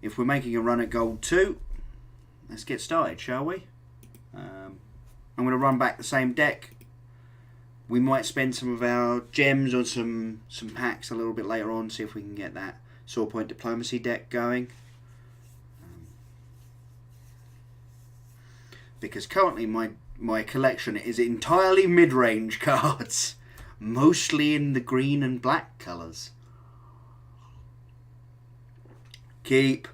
if we're making a run at gold 2, let's get started, shall we? I'm going to run back the same deck. We might spend some of our gems on some packs a little bit later on, see if we can get that Sword Point Diplomacy deck going. Because currently my collection is entirely mid-range cards, mostly in the green and black colours. Keep.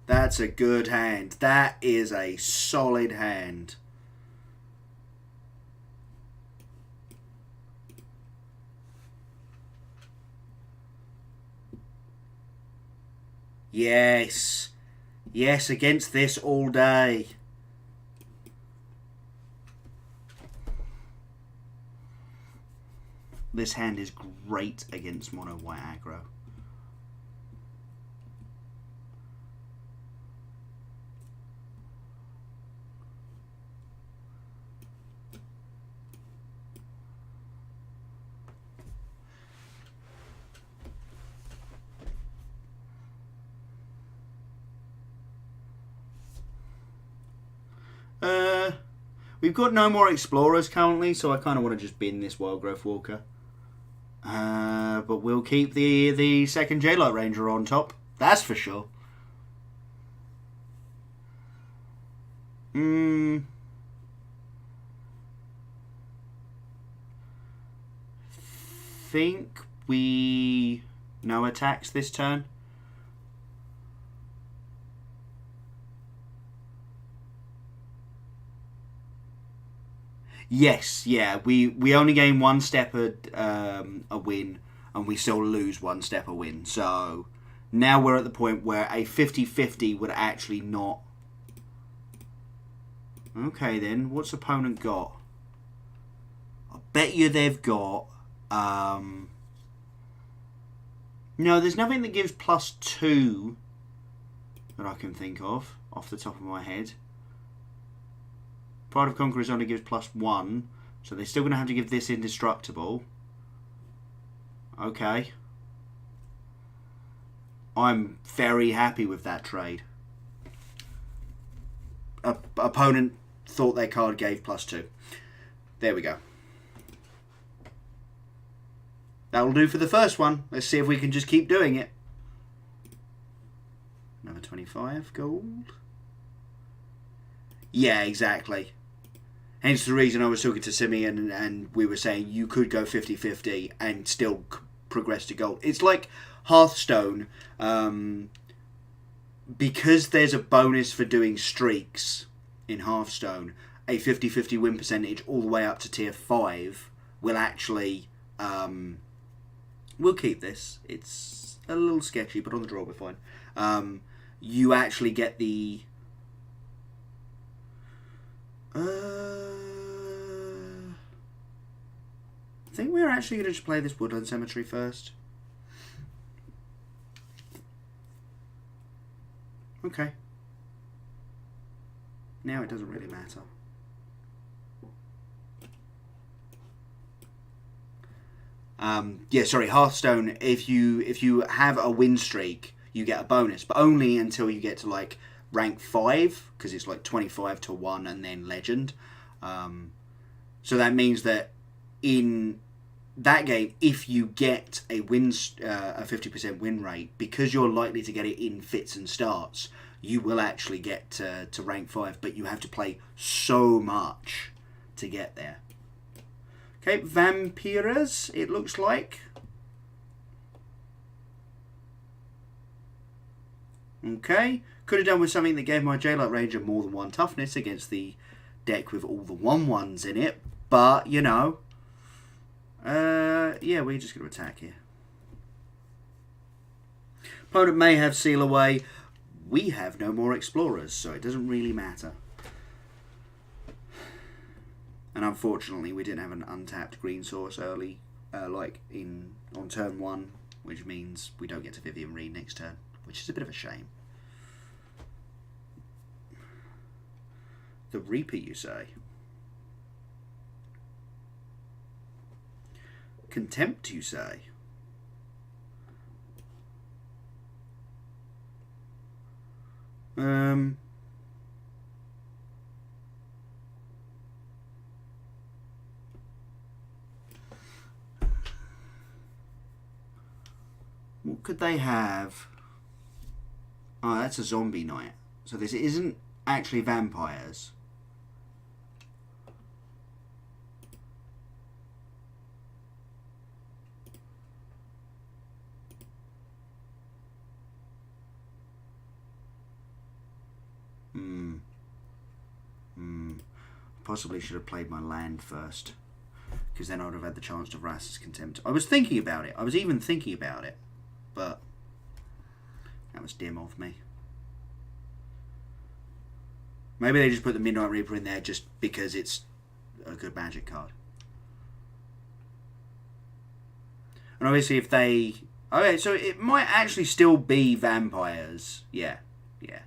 That's a good hand. That is a solid hand. Yes. Yes, against this all day. This hand is great against mono white aggro. We've got no more Explorers currently, so I kind of want to just bin this Wild Growth Walker. But we'll keep the second J-Light Ranger on top. That's for sure. Think we no attacks this turn. Yes, yeah, we only gain 1 step a win, and we still lose 1 step a win. So now we're at the point where a 50-50 would actually not. Okay then, what's opponent got? I bet you they've got. No, there's nothing that gives +2 that I can think of off the top of my head. Pride of Conquerors only gives +1, so they're still going to have to give this Indestructible. Okay. I'm very happy with that trade. Opponent thought their card gave +2. There we go. That'll do for the first one. Let's see if we can just keep doing it. Another 25 gold. Yeah, exactly. Hence the reason I was talking to Simeon and we were saying you could go 50-50 and still progress to gold. It's like Hearthstone, because there's a bonus for doing streaks in Hearthstone, a 50-50 win percentage all the way up to tier 5 will actually, we'll keep this. It's a little sketchy, but on the draw we're fine. You actually get the... I think we're actually going to just play this Woodland Cemetery first. Okay. Now it doesn't really matter. Yeah, sorry, Hearthstone, if you have a win streak, you get a bonus, but only until you get to like rank 5, because it's like 25 to 1 and then legend. So that means that in that game, if you get a 50% win rate, because you're likely to get it in fits and starts, you will actually get to rank 5, but you have to play so much to get there. Okay, Vampiras, it looks like. Okay, could have done with something that gave my J-Light Ranger more than 1 toughness against the deck with all the 1/1s in it, but, you know, yeah, we're just going to attack here. Opponent may have Seal Away. We have no more Explorers, so it doesn't really matter. And unfortunately, we didn't have an untapped green source early, like on turn 1, which means we don't get to Vivian Reed next turn, which is a bit of a shame. The Reaper, you say? Contempt, you say? What could they have? Oh, that's a zombie knight. So this isn't actually vampires. Possibly should have played my land first, because then I would have had the chance to Vrasa's Contempt. I was thinking about it. I was even thinking about it, but that was dim of me. Maybe they just put the Midnight Reaper in there just because it's a good magic card. And obviously if they... Okay, so it might actually still be vampires. Yeah, yeah.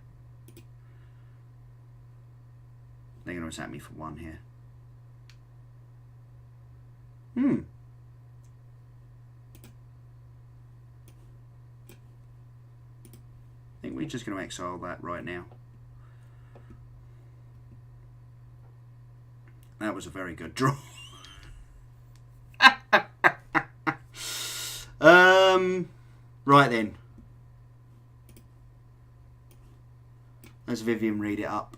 They're going to attack me for 1 here. I think we're just going to exile that right now. That was a very good draw. Right then. Let's Vivian read it up.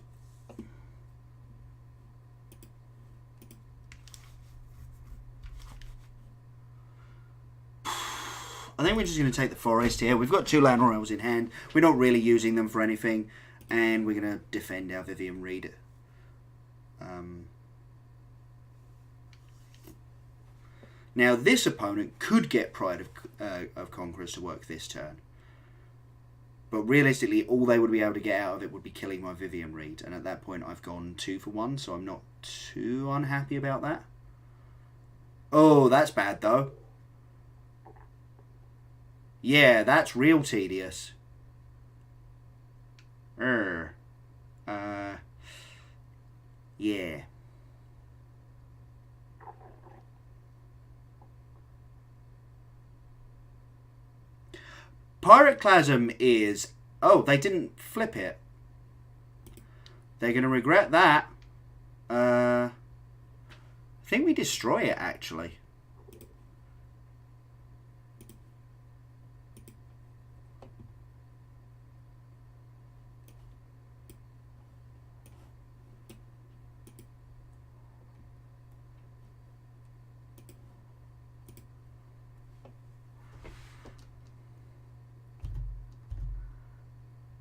I think we're just going to take the forest here. We've got 2 land royals in hand. We're not really using them for anything. And we're going to defend our Vivian Reed. Now, this opponent could get Pride of Conquerors to work this turn. But realistically, all they would be able to get out of it would be killing my Vivian Reed. And at that point, I've gone 2 for 1. So I'm not too unhappy about that. Oh, that's bad, though. Yeah, that's real tedious. Yeah. Pyroclasm is... Oh, they didn't flip it. They're going to regret that. I think we destroy it, actually.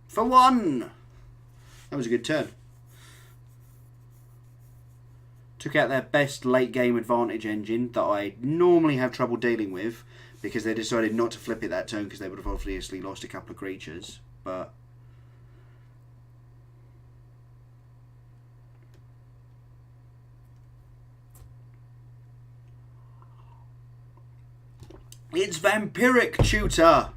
For 1! That was a good turn. Took out their best late game advantage engine that I normally have trouble dealing with, because they decided not to flip it that turn because they would have obviously lost a couple of creatures. But it's Vampiric Tutor.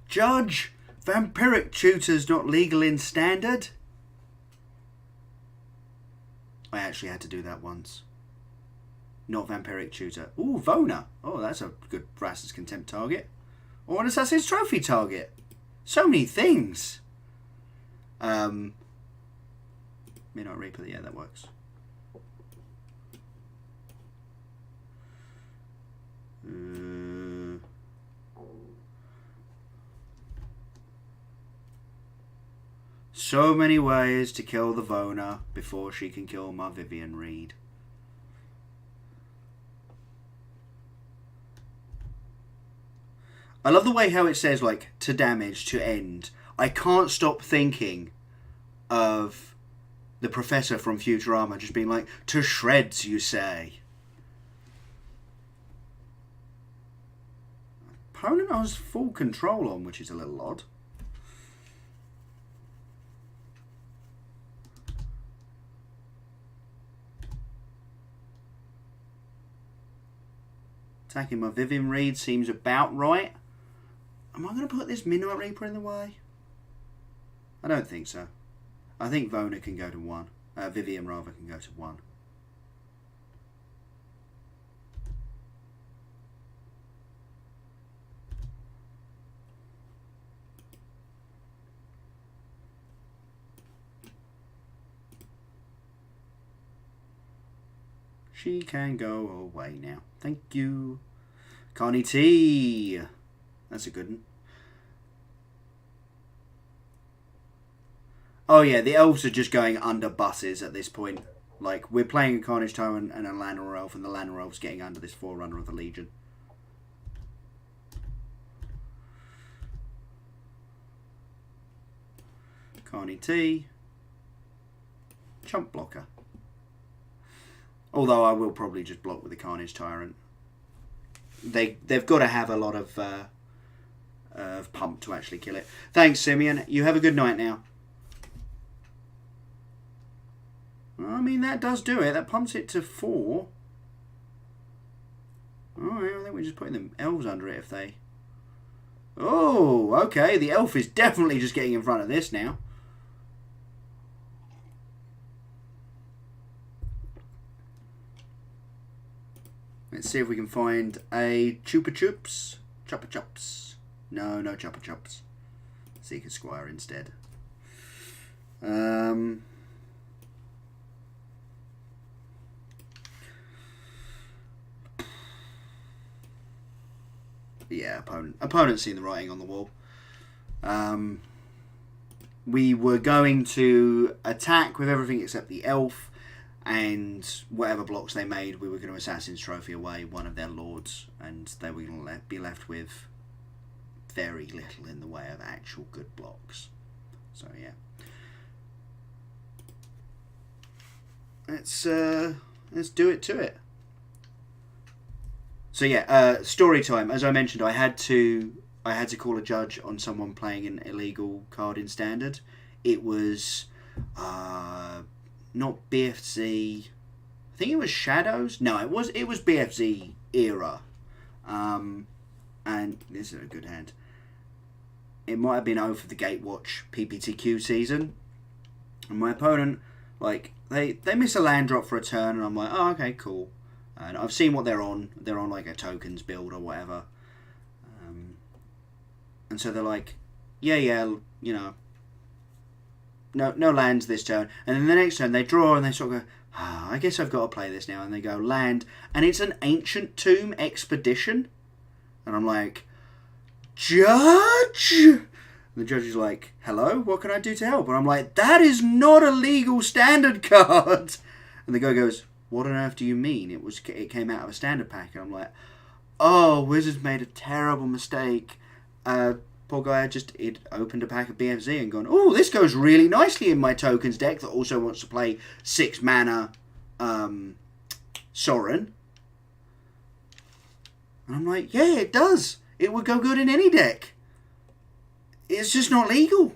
Judge, Vampiric Tutor's not legal in Standard. I actually had to do that once. Not Vampiric Tutor. Ooh, Vona. Oh, that's a good Vrasa's Contempt target. Or an Assassin's Trophy target. So many things. Midnight Reaper, yeah, that works. So many ways to kill the Vona before she can kill my Vivian Reed. I love the way how it says, like, to damage, to end. I can't stop thinking of the professor from Futurama just being like, to shreds, you say. Opponent has full control on, which is a little odd. Attacking my Vivian Reed seems about right. Am I going to put this Midnight Reaper in the way? I don't think so. I think Vona can go to 1. Vivian rather can go to 1. She can go away now. Thank you. Carney T. That's a good one. Oh yeah, the elves are just going under buses at this point. Like, we're playing a Carnage Tyrant and a Llanowar Elf, and the Llanowar Elf's getting under this Forerunner of the Legion. Carney T. Chump blocker. Although I will probably just block with the Carnage Tyrant. They've got to have a lot of pump to actually kill it. Thanks, Simeon. You have a good night now. I mean, that does do it. That pumps it to 4. Alright, I think we're just putting the elves under it if they... Oh, okay. The elf is definitely just getting in front of this now. Let's see if we can find a Chupa Chups. Chupa Chups. No, no Chupa Chups. Seeker Squire instead. Yeah, opponent's seen the writing on the wall. We were going to attack with everything except the elf, and whatever blocks they made, we were going to Assassin's Trophy away one of their lords, and they were going to be left with very little in the way of actual good blocks. So yeah. Let's do it to it. So yeah, story time. As I mentioned, I had to call a judge on someone playing an illegal card in Standard. It was not BFZ. I think it was Shadows. No, it was BFZ era. And this is a good hand. It might have been Oath of the Gatewatch PPTQ season. And my opponent, like, they miss a land drop for a turn, and I'm like, oh, okay, cool. And I've seen what they're on. They're on like a tokens build or whatever. And so they're like, yeah, you know, no lands this turn. And then the next turn they draw and they sort of go, I guess I've got to play this now. And they go land. And it's an Ancient Tomb Expedition. And I'm like, Judge? And the judge is like, hello, what can I do to help? And I'm like, that is not a legal Standard card. And the guy goes, what on earth do you mean? It came out of a Standard pack. And I'm like, oh, Wizards made a terrible mistake. Poor guy he'd opened a pack of BFZ and gone, oh, this goes really nicely in my tokens deck that also wants to play 6 mana Sorin. And I'm like, yeah, it does. It would go good in any deck. It's just not legal.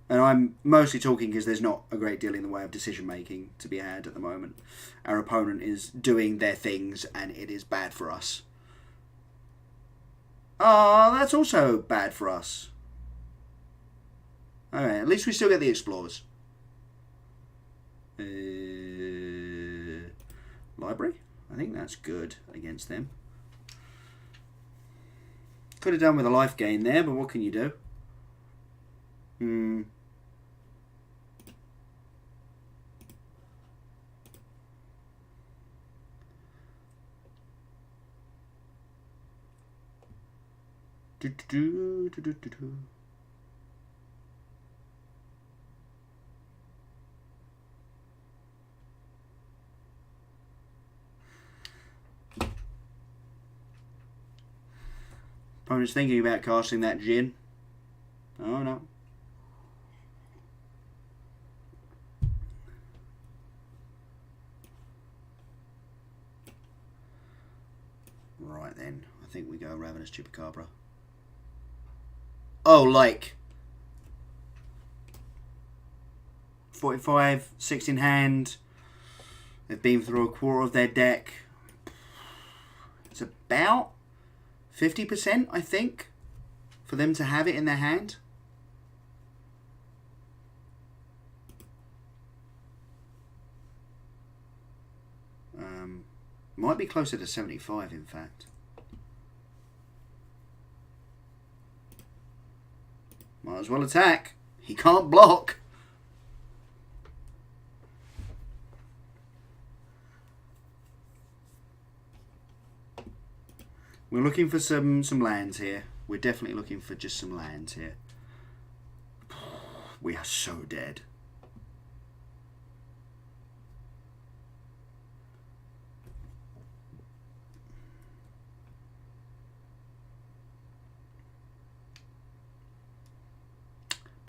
And I'm mostly talking because there's not a great deal in the way of decision making to be had at the moment. Our opponent is doing their things and it is bad for us. Oh, that's also bad for us. Alright, at least we still get the Explorers. Library? I think that's good against them. Could have done with a life gain there, but what can you do? Opponent's thinking about casting that Jin. Oh no. Right then, I think we go Ravenous Chupacabra. Oh, like 45, 6 in hand. They've been through a quarter of their deck. It's about 50%, I think, for them to have it in their hand. Might be closer to 75, in fact. Might as well attack. He can't block. We're looking for some lands here. We're definitely looking for just some lands here. We are so dead.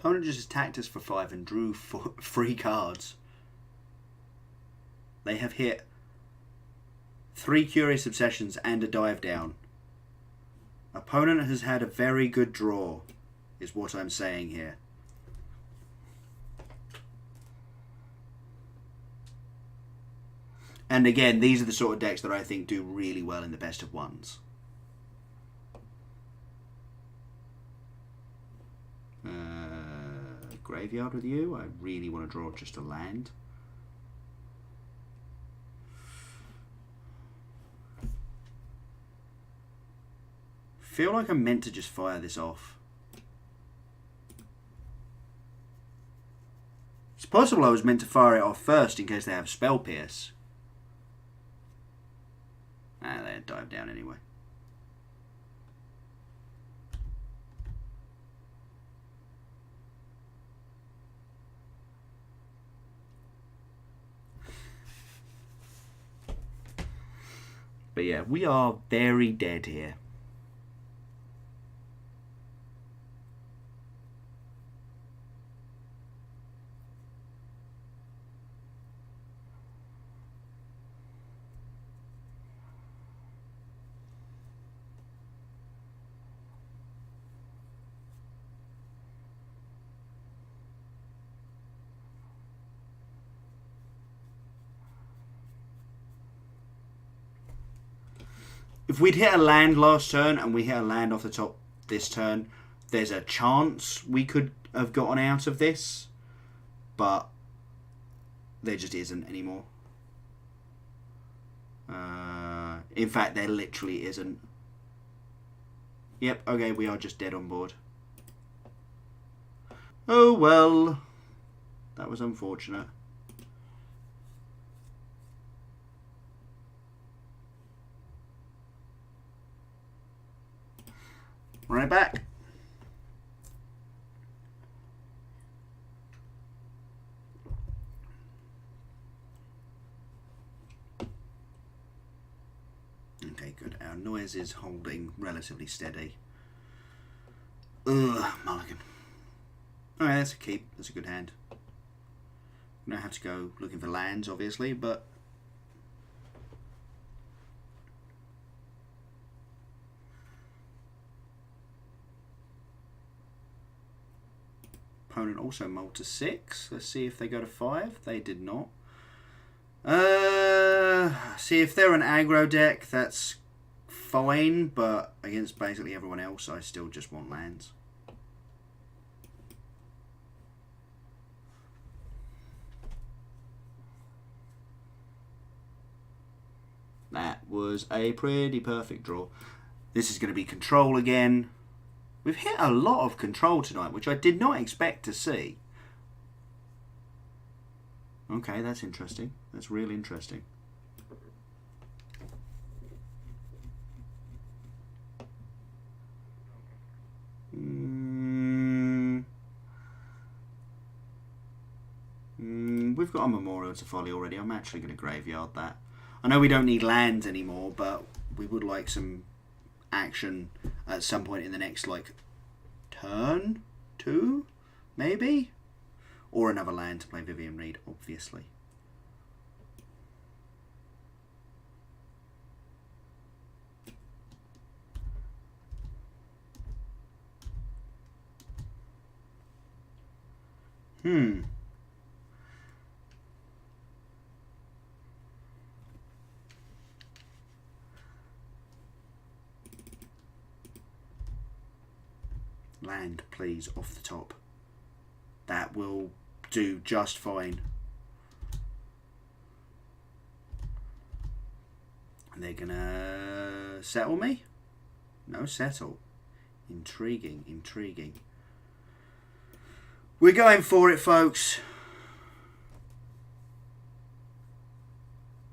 Opponent just attacked us for 5 and drew 3 cards. They have hit 3 Curious Obsessions and a dive down. Opponent has had a very good draw, is what I'm saying here. And again, these are the sort of decks that I think do really well in the best of ones. Graveyard with you. I really want to draw just a land. Feel like I'm meant to just fire this off. It's possible I was meant to fire it off first in case they have Spell Pierce. Ah, they dive down anyway. But yeah, we are very dead here. If we'd hit a land last turn and we hit a land off the top this turn, there's a chance we could have gotten out of this, but there just isn't anymore. In fact, there literally isn't. Yep, okay, we are just dead on board. Oh well, that was unfortunate. Right back. Okay, good. Our noise is holding relatively steady. Ugh, mulligan. Alright, that's a keep. That's a good hand. I'm going to have to go looking for lands, obviously, but... Opponent also mulled to 6. Let's see if they go to 5. They did not. See, if they're an aggro deck, that's fine, but against basically everyone else, I still just want lands. That was a pretty perfect draw. This is going to be control again. We've hit a lot of control tonight, which I did not expect to see. Okay, that's interesting. That's really interesting. We've got a Memorial to Folly already. I'm actually going to graveyard that. I know we don't need lands anymore, but we would like some action at some point in the next, like, turn 2, maybe? Or another land to play Vivian Reed, obviously. Land, please, off the top. That will do just fine. They're gonna settle me? No settle. Intriguing, intriguing. We're going for it, folks.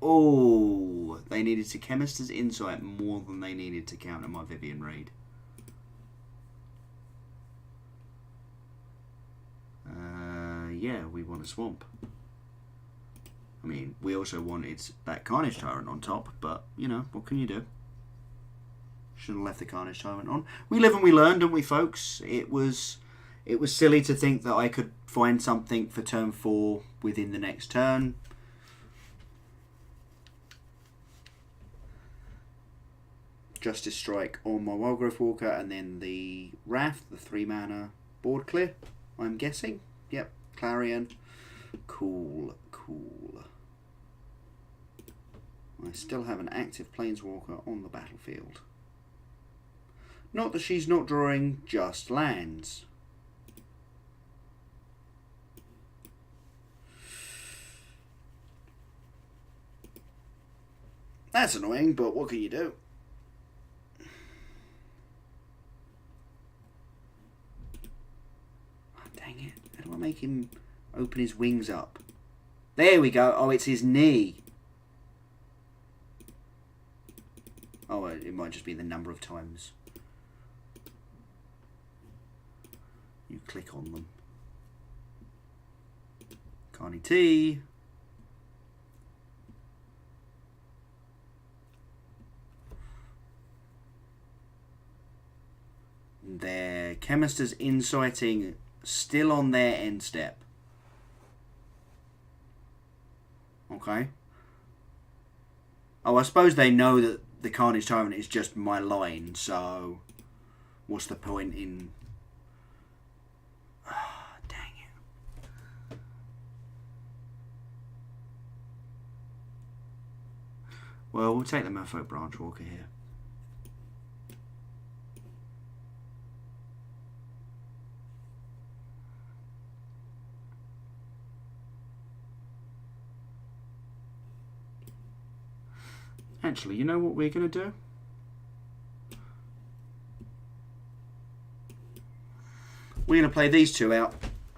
Oh, They needed to Chemist's Insight more than they needed to counter my Vivian Reed. Yeah, we want a Swamp. I mean, we also wanted that Carnage Tyrant on top, but, you know, what can you do? Should have left the Carnage Tyrant on. We live and we learn, don't we, folks? It was silly to think that I could find something for turn 4 within the next turn. Justice Strike on my Wildgrowth Walker, and then the Wrath, the 3-mana board clear, I'm guessing. Yep, Clarion. Cool, cool. I still have an active Planeswalker on the battlefield. Not that she's not drawing just lands. That's annoying, but what can you do? Oh, dang it. How do I make him open his wings up? There we go. Oh, it's his knee. Oh, it might just be the number of times you click on them. Carney T. Their Chemist's Inciting still on their end step. Okay. Oh, I suppose they know that the Carnage Tyrant is just my line, so what's the point in... Oh, dang it. Well, we'll take the Merfolk Branchwalker here. Actually, you know what we're going to do? We're going to play these two out,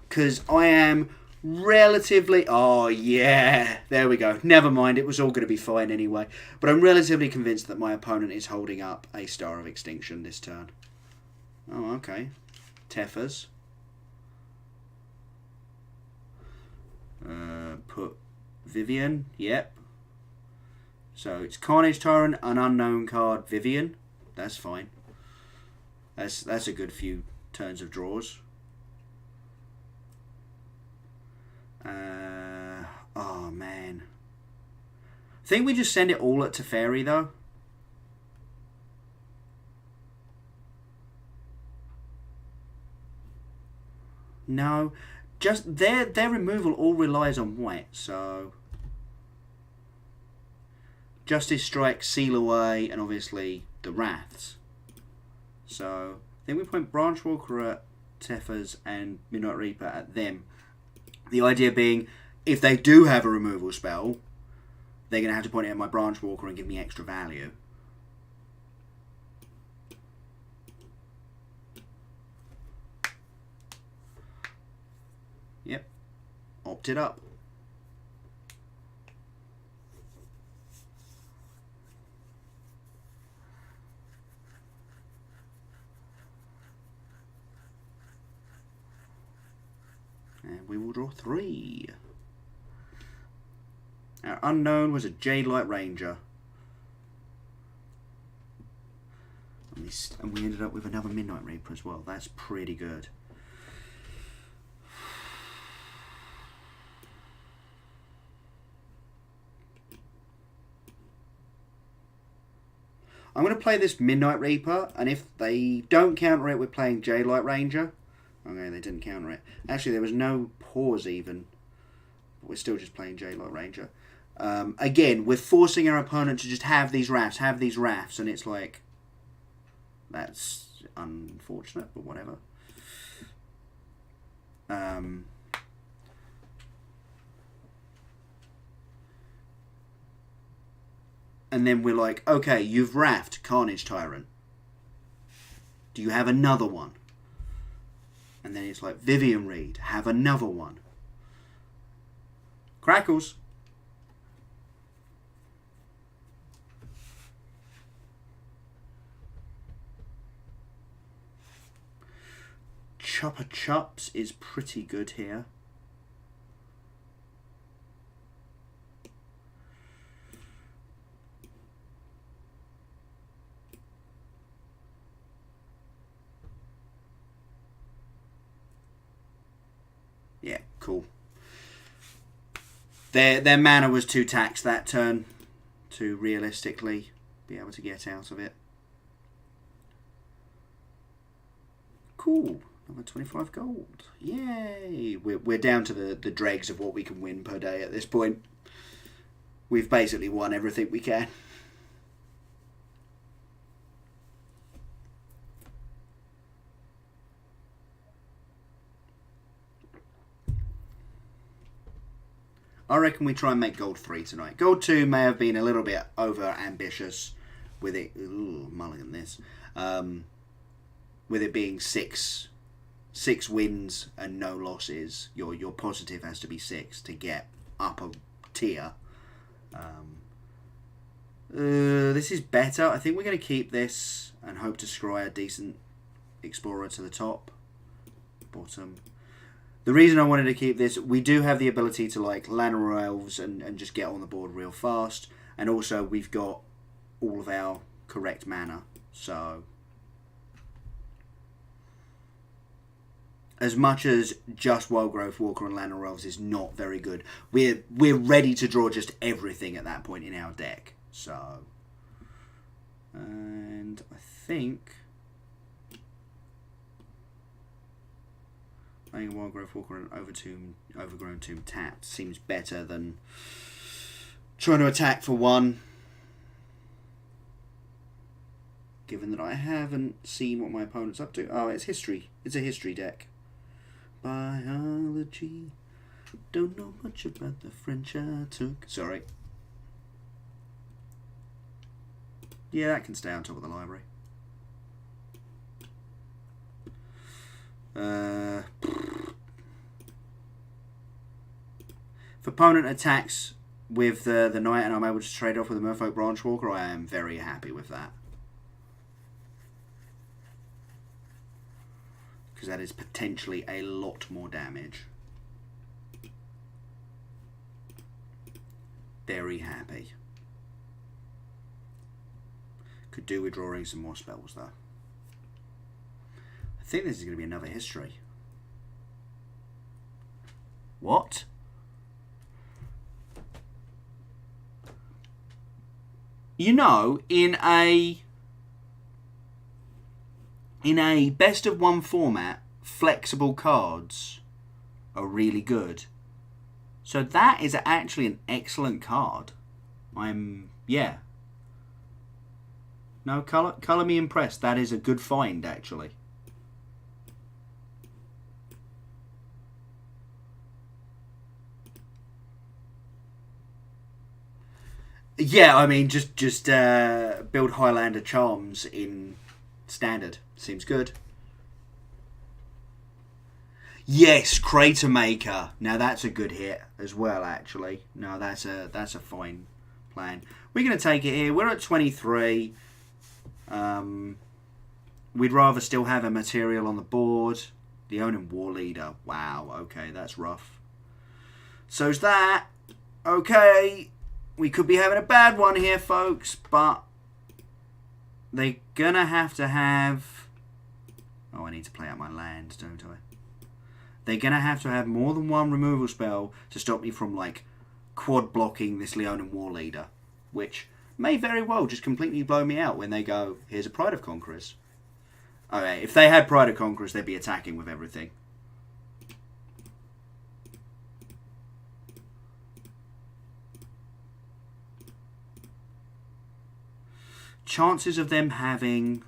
because I am relatively... Oh, yeah. There we go. Never mind. It was all going to be fine anyway. But I'm relatively convinced that my opponent is holding up a Star of Extinction this turn. Oh, okay. Tefers. Put Vivian. Yep. So it's Carnage Tyrant, an unknown card, Vivian. That's fine. That's a good few turns of draws. Oh man. I think we just send it all at Teferi though. No, just their removal all relies on white, so. Justice Strike, Seal Away, and obviously the Wraths. So, I think we point Branchwalker at Tefers and Midnight Reaper at them. The idea being, if they do have a removal spell, they're going to have to point it at my Branchwalker and give me extra value. Yep. Opted up. And we will draw 3. Our unknown was a Jadelight Ranger. And we ended up with another Midnight Reaper as well. That's pretty good. I'm going to play this Midnight Reaper, and if they don't counter it, we're playing Jadelight Ranger. Okay, they didn't counter it. Actually, there was no pause even. But we're still just playing Jadelight Ranger. Again, we're forcing our opponent to just have these rafts, and it's like... That's unfortunate, but whatever. And then we're like, okay, you've raft Carnage Tyrant. Do you have another one? And then it's like, Vivian Reed, have another one. Crackles. Chopper Chups is pretty good here. Yeah, cool. Their mana was too taxed that turn to realistically be able to get out of it. Cool. Another 25 gold. Yay! We're down to the dregs of what we can win per day at this point. We've basically won everything we can. I reckon we try and make gold 3 tonight. Gold 2 may have been a little bit over ambitious with it. Ooh, mulligan this. With it being six wins and no losses. Your positive has to be 6 to get up a tier. This is better. I think we're going to keep this and hope to scry a decent explorer to the top. Bottom. The reason I wanted to keep this, we do have the ability to like Llanowar Elves and just get on the board real fast. And also we've got all of our correct mana. So as much as just Wildgrowth Walker and Llanowar Elves is not very good, we're ready to draw just everything at that point in our deck. So, and I think playing Wildgrowth Walker and Overgrown Tomb tapped seems better than trying to attack for 1. Given that I haven't seen what my opponent's up to. Oh, it's history. It's a history deck. Biology. Don't know much about the French I took. Sorry. Yeah, that can stay on top of the library. If opponent attacks with the knight and I'm able to trade off with a Merfolk Branchwalker, I am very happy with that. Because that is potentially a lot more damage. Very happy. Could do with drawing some more spells though. I think this is going to be another history. What? You know, in a best of 1 format, flexible cards are really good. So that is actually an excellent card. Yeah. No, colour me impressed. That is a good find, actually. Yeah, I mean, just build Highlander Charms in Standard. Seems good. Yes, Crater Maker. Now that's a good hit as well, actually. No, that's a fine plan. We're going to take it here. We're at 23. We'd rather still have a material on the board. The Onin War Leader. Wow, okay, that's rough. So's that. Okay, we could be having a bad one here, folks, but they're going to have... Oh, I need to play out my land, don't I? They're going to have more than 1 removal spell to stop me from, like, quad blocking this Leonin War Leader, which may very well just completely blow me out when they go, here's a Pride of Conquerors. Okay, if they had Pride of Conquerors, they'd be attacking with everything. Chances of them having...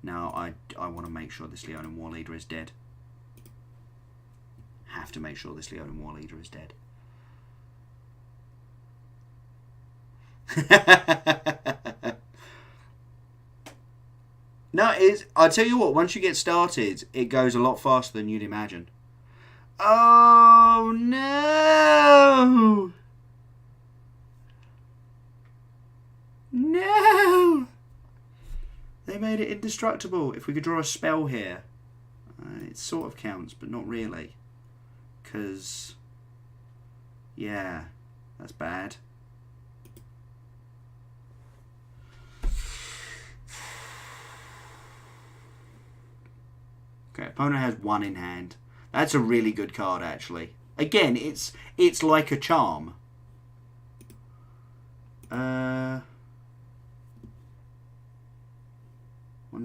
No, I want to make sure this Leonin War Leader is dead. Have to make sure this Leonin War Leader is dead. No, I'll tell you what, once you get started, it goes a lot faster than you'd imagine. Oh, no! No! They made it indestructible. If we could draw a spell here. It sort of counts, but not really. Because, yeah, that's bad. Okay, opponent has 1 in hand. That's a really good card, actually. Again, it's like a charm. 1,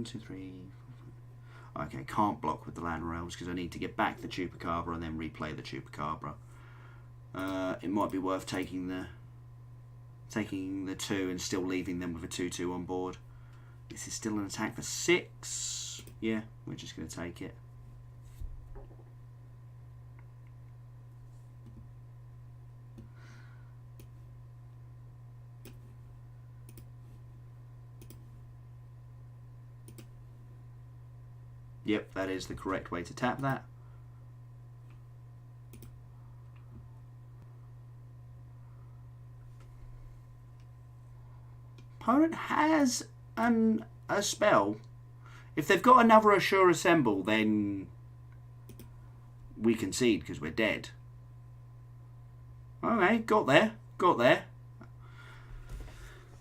2, 3. Okay, can't block with the land rails because I need to get back the Chupacabra and then replay the Chupacabra. It might be worth taking the 2 and still leaving them with a 2/2 on board. This is still an attack for 6. Yeah, we're just going to take it. Yep, that is the correct way to tap that. Opponent has a spell. If they've got another Assure Assemble, then we concede because we're dead. Okay, got there.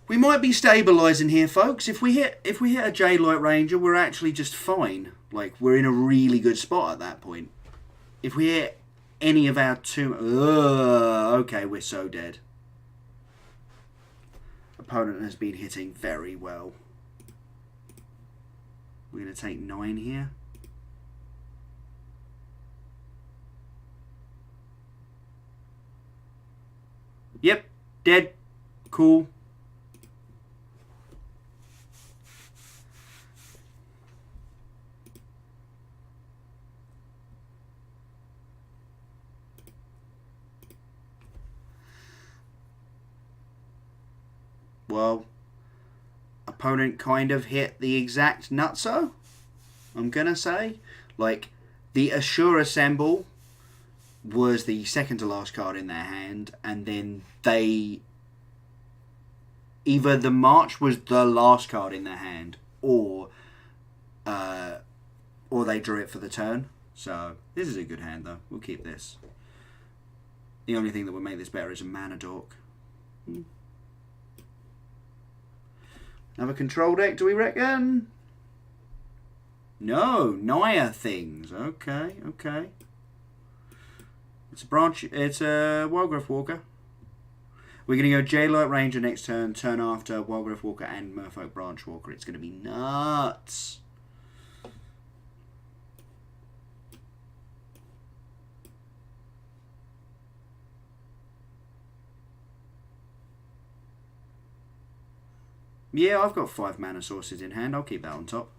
We might be stabilising here, folks. If we hit a J-Light Ranger, we're actually just fine. Like, we're in a really good spot at that point. If we hit any of our 2... okay, we're so dead. Opponent has been hitting very well. We're going to take 9 here. Yep, dead. Cool. Well, opponent kind of hit the exact nutso, I'm going to say. Like, the Assure Assemble was the second to last card in their hand, and then they... either the March was the last card in their hand, or they drew it for the turn. So, this is a good hand, though. We'll keep this. The only thing that would make this better is a Mana Dork. Another control deck, do we reckon? No, Naya things. Okay. It's a Wildgrowth Walker. We're going to go J-Light Ranger next turn, turn after Wildgrowth Walker and Merfolk Branch Walker. It's going to be nuts. Yeah, I've got 5 mana sources in hand. I'll keep that on top.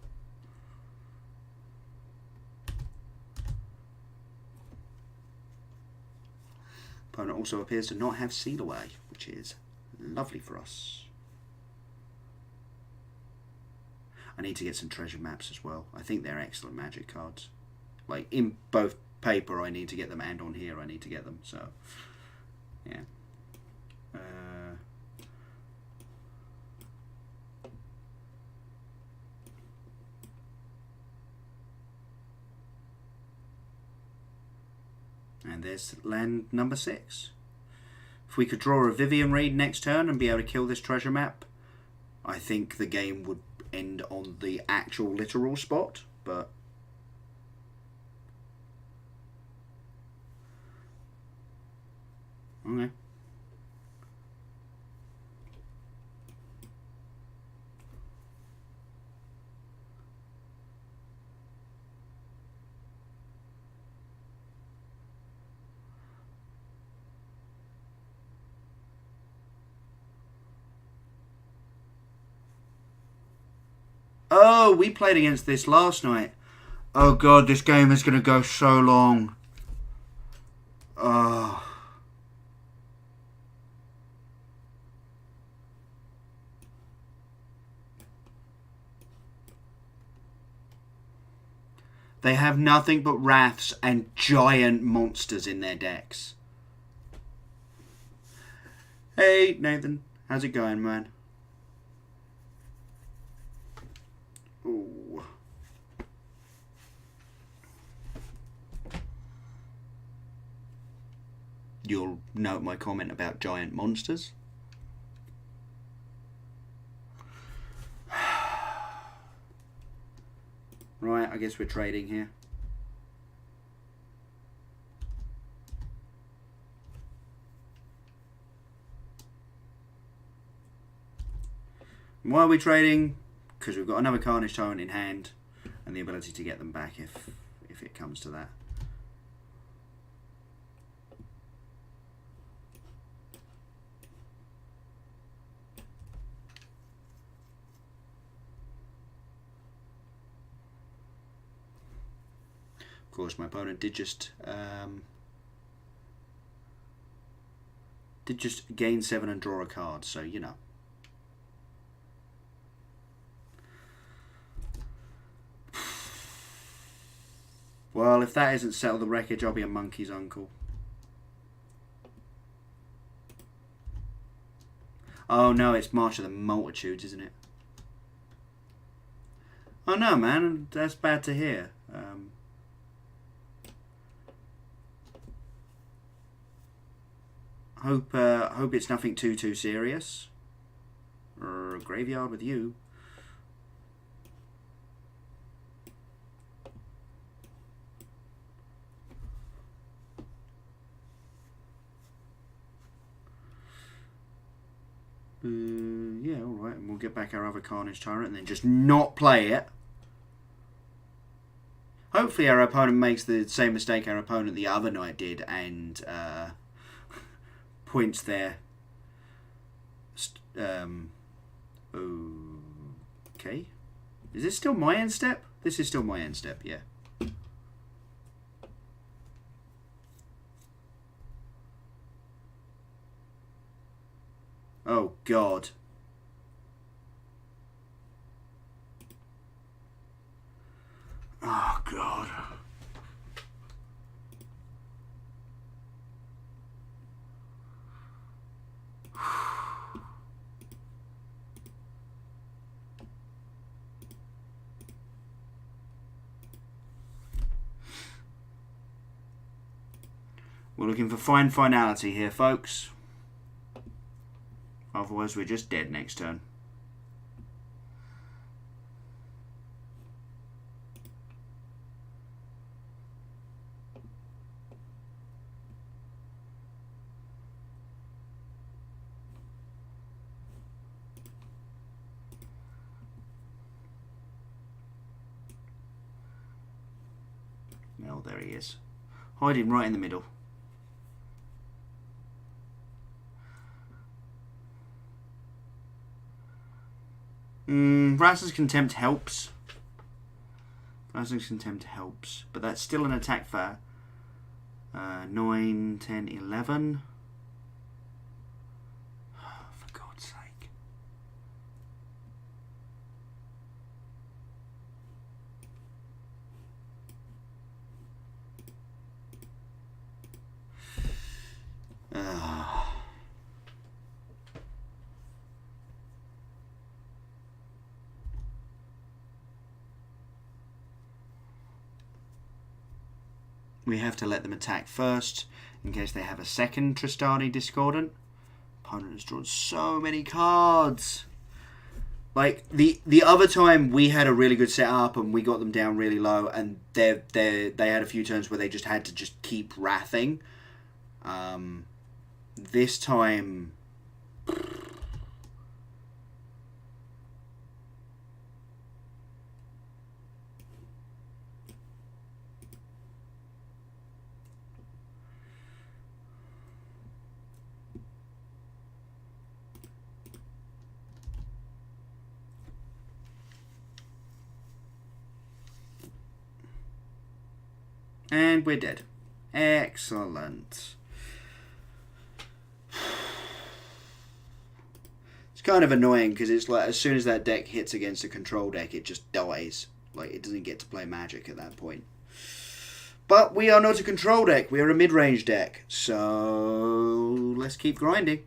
Opponent also appears to not have Seal Away, which is lovely for us. I need to get some treasure maps as well. I think they're excellent Magic cards. Like, in both paper I need to get them, and on here I need to get them. So, yeah. And there's land number 6. If we could draw a Vivian Reed next turn and be able to kill this treasure map, I think the game would end on the actual literal spot, but... okay. Oh, we played against this last night. Oh god, this game is going to go so long. Oh. They have nothing but Wraths and giant monsters in their decks. Hey, Nathan. How's it going, man? Ooh. you'll note my comment about giant monsters. Right, I guess we're trading here. Why are we trading? Because we've got another Carnage Tyrant in hand and the ability to get them back if it comes to that. Of course, my opponent did just gain 7 and draw a card, so you know. Well, if that isn't settle the wreckage, I'll be a monkey's uncle. Oh no, it's March of the Multitudes, isn't it? Oh no, man, that's bad to hear. Hope it's nothing too serious. Graveyard with you. Yeah, alright, and we'll get back our other Carnage Tyrant and then just not play it. Hopefully our opponent makes the same mistake our opponent the other night did and points there. Okay. Is this still my end step? This is still my end step, yeah. Oh, God. Oh, God. We're looking for fine finality here, folks. Otherwise, we're just dead next turn. Oh, there he is. Hiding right in the middle. Vraska's Contempt helps. Vraska's Contempt helps. But that's still an attack for 9, 10, 11. For God's sake. We have to let them attack first, in case they have a second Tristani Discordant. Opponent has drawn so many cards. Like, the other time we had a really good setup and we got them down really low, and they had a few turns where they just had to just keep wrathing. This time... And we're dead. Excellent. It's kind of annoying because it's like as soon as that deck hits against a control deck, it just dies. Like it doesn't get to play Magic at that point. But we are not a control deck. We are a mid-range deck. So let's keep grinding.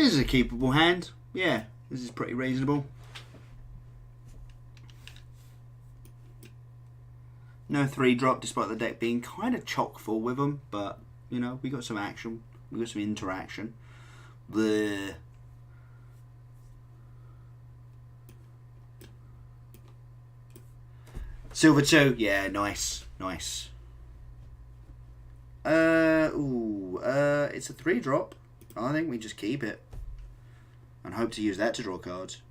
This is a keepable hand. Yeah, this is pretty reasonable. No 3-drop, despite the deck being kind of chock full with them, but, you know, we got some action. We got some interaction. The Silver 2, yeah, nice. It's a 3-drop. I think we just keep it. And hope to use that to draw cards.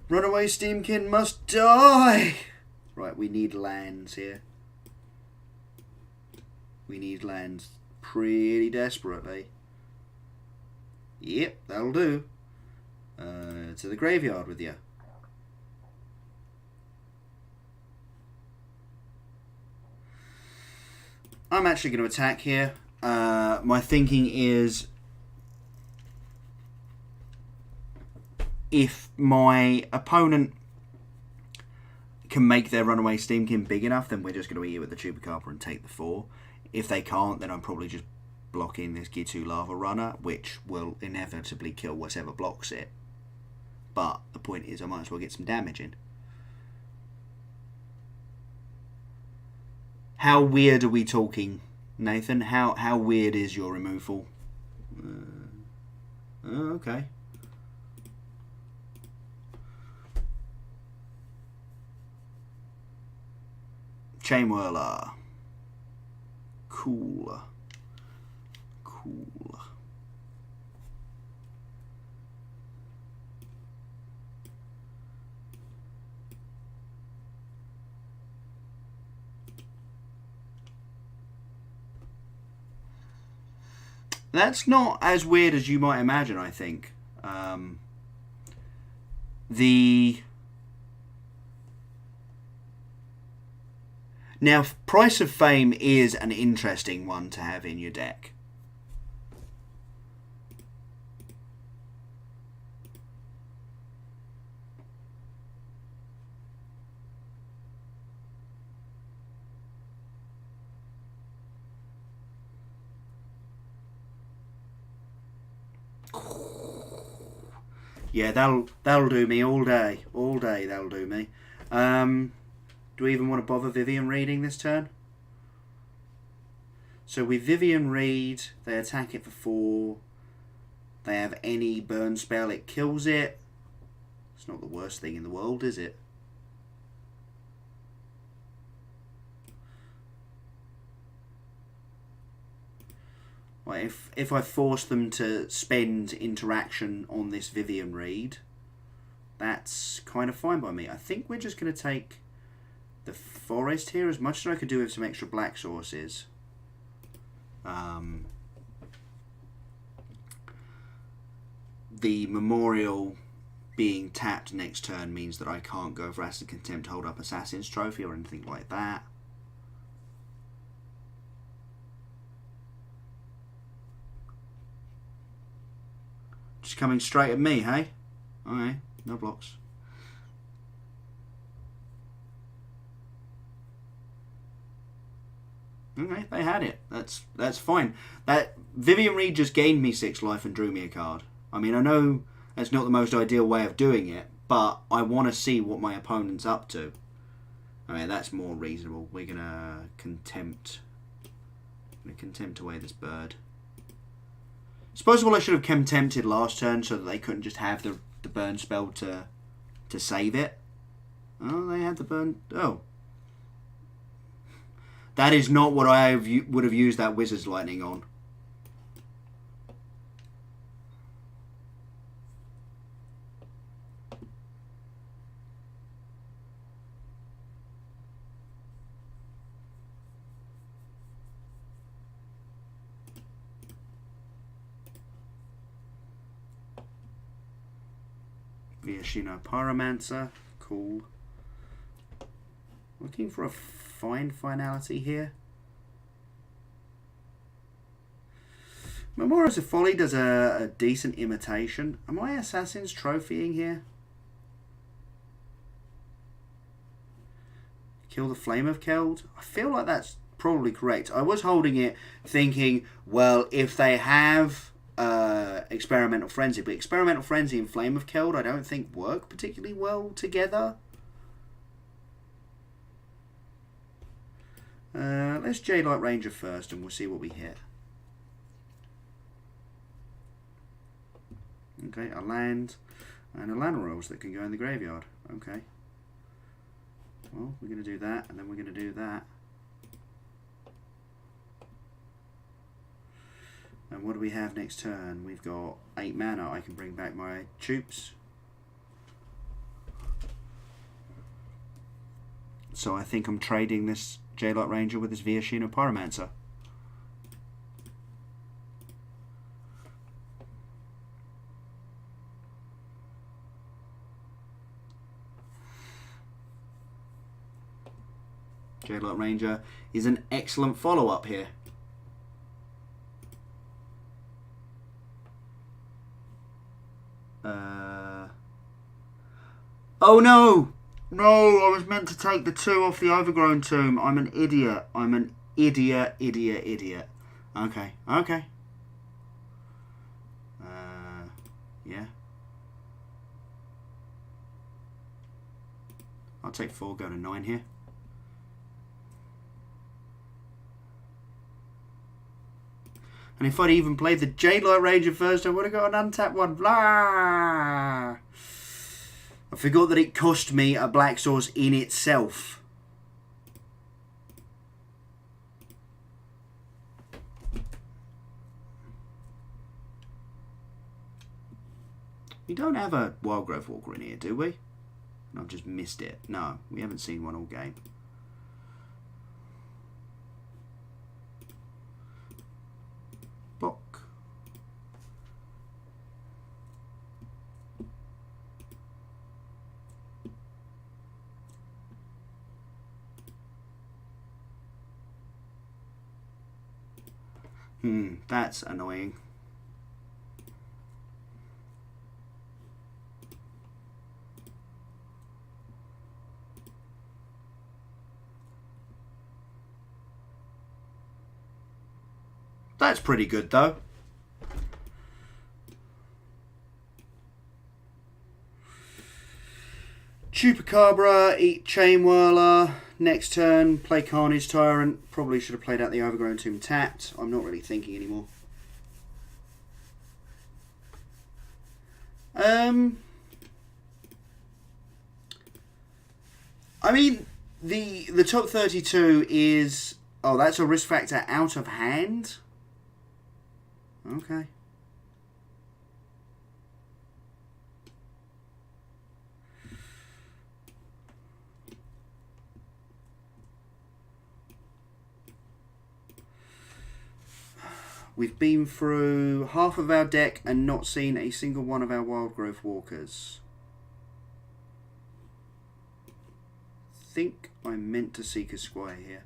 Runaway Steamkin must die! Right, we need lands here. We need lands pretty desperately. Yep, that'll do. To the graveyard with you. I'm actually going to attack here. My thinking is, if my opponent can make their Runaway Steamkin big enough, then we're just going to eat it with the Chupacabra and take the 4. If they can't, then I'm probably just blocking this Gitu Lava Runner, which will inevitably kill whatever blocks it. But the point is, I might as well get some damage in. How weird are we talking, Nathan? How weird is your removal? Okay. Chain Whirler. Cool. That's not as weird as you might imagine, I think. Now, Price of Fame is an interesting one to have in your deck. Yeah, that'll do me all day. All day that'll do me. Do we even want to bother Vivian Reading this turn? So we Vivian Read, they attack it for 4. They have any burn spell, it kills it. It's not the worst thing in the world, is it? Well, if I force them to spend interaction on this Vivian Read, that's kind of fine by me. I think we're just going to take the forest here, as much as I could do with some extra black sources. The Memorial being tapped next turn means that I can't go for Acid Contempt to hold up Assassin's Trophy or anything like that. Just coming straight at me, hey? Alright, no blocks. Okay, they had it. That's fine. That Vivian Reed just gained me 6 life and drew me a card. I mean, I know that's not the most ideal way of doing it, but I want to see what my opponent's up to. I mean, that's more reasonable. We're gonna contempt away this bird. Supposable I should have contempted last turn so that they couldn't just have the burn spell to save it. Oh, they had the burn. Oh. That is not what I would have used that Wizard's Lightning on. Viashino Pyromancer. Cool. Looking for a fine finality here. Memorials of Folly does a decent imitation. Am I Assassin's Trophying here? Kill the Flame of Keld? I feel like that's probably correct. I was holding it thinking, well, if they have Experimental Frenzy, but Experimental Frenzy and Flame of Keld I don't think work particularly well together. Let's J-Light Ranger first and we'll see what we hit. Okay, a land and a Lana Rose that can go in the graveyard. Okay. Well, we're going to do that and then we're going to do that. And what do we have next turn? We've got 8 mana. I can bring back my troops. So I think I'm trading this J-Light Ranger with this Viashino Pyromancer. J-Light Ranger is an excellent follow-up here. Oh no! No, I was meant to take the 2 off the Overgrown Tomb. I'm an idiot. I'm an idiot. Okay, okay. Yeah. I'll take 4, go to 9 here. And if I'd even played the J-Light Ranger first, I would have got an untapped one. Blah! I forgot that it cost me a black source in itself. We don't have a Wildgrowth Walker in here, do we? I've just missed it. No, we haven't seen one all game. Block. That's annoying. That's pretty good though. Chupacabra, eat Chain Whirler. Next turn, play Carnage Tyrant. Probably should have played out the Overgrown Tomb tapped. I'm not really thinking anymore. I mean, the top 32 is... Oh, that's a risk factor out of hand? Okay. We've been through half of our deck and not seen a single one of our Wildgrowth Walkers. I think I meant to seek a squire here.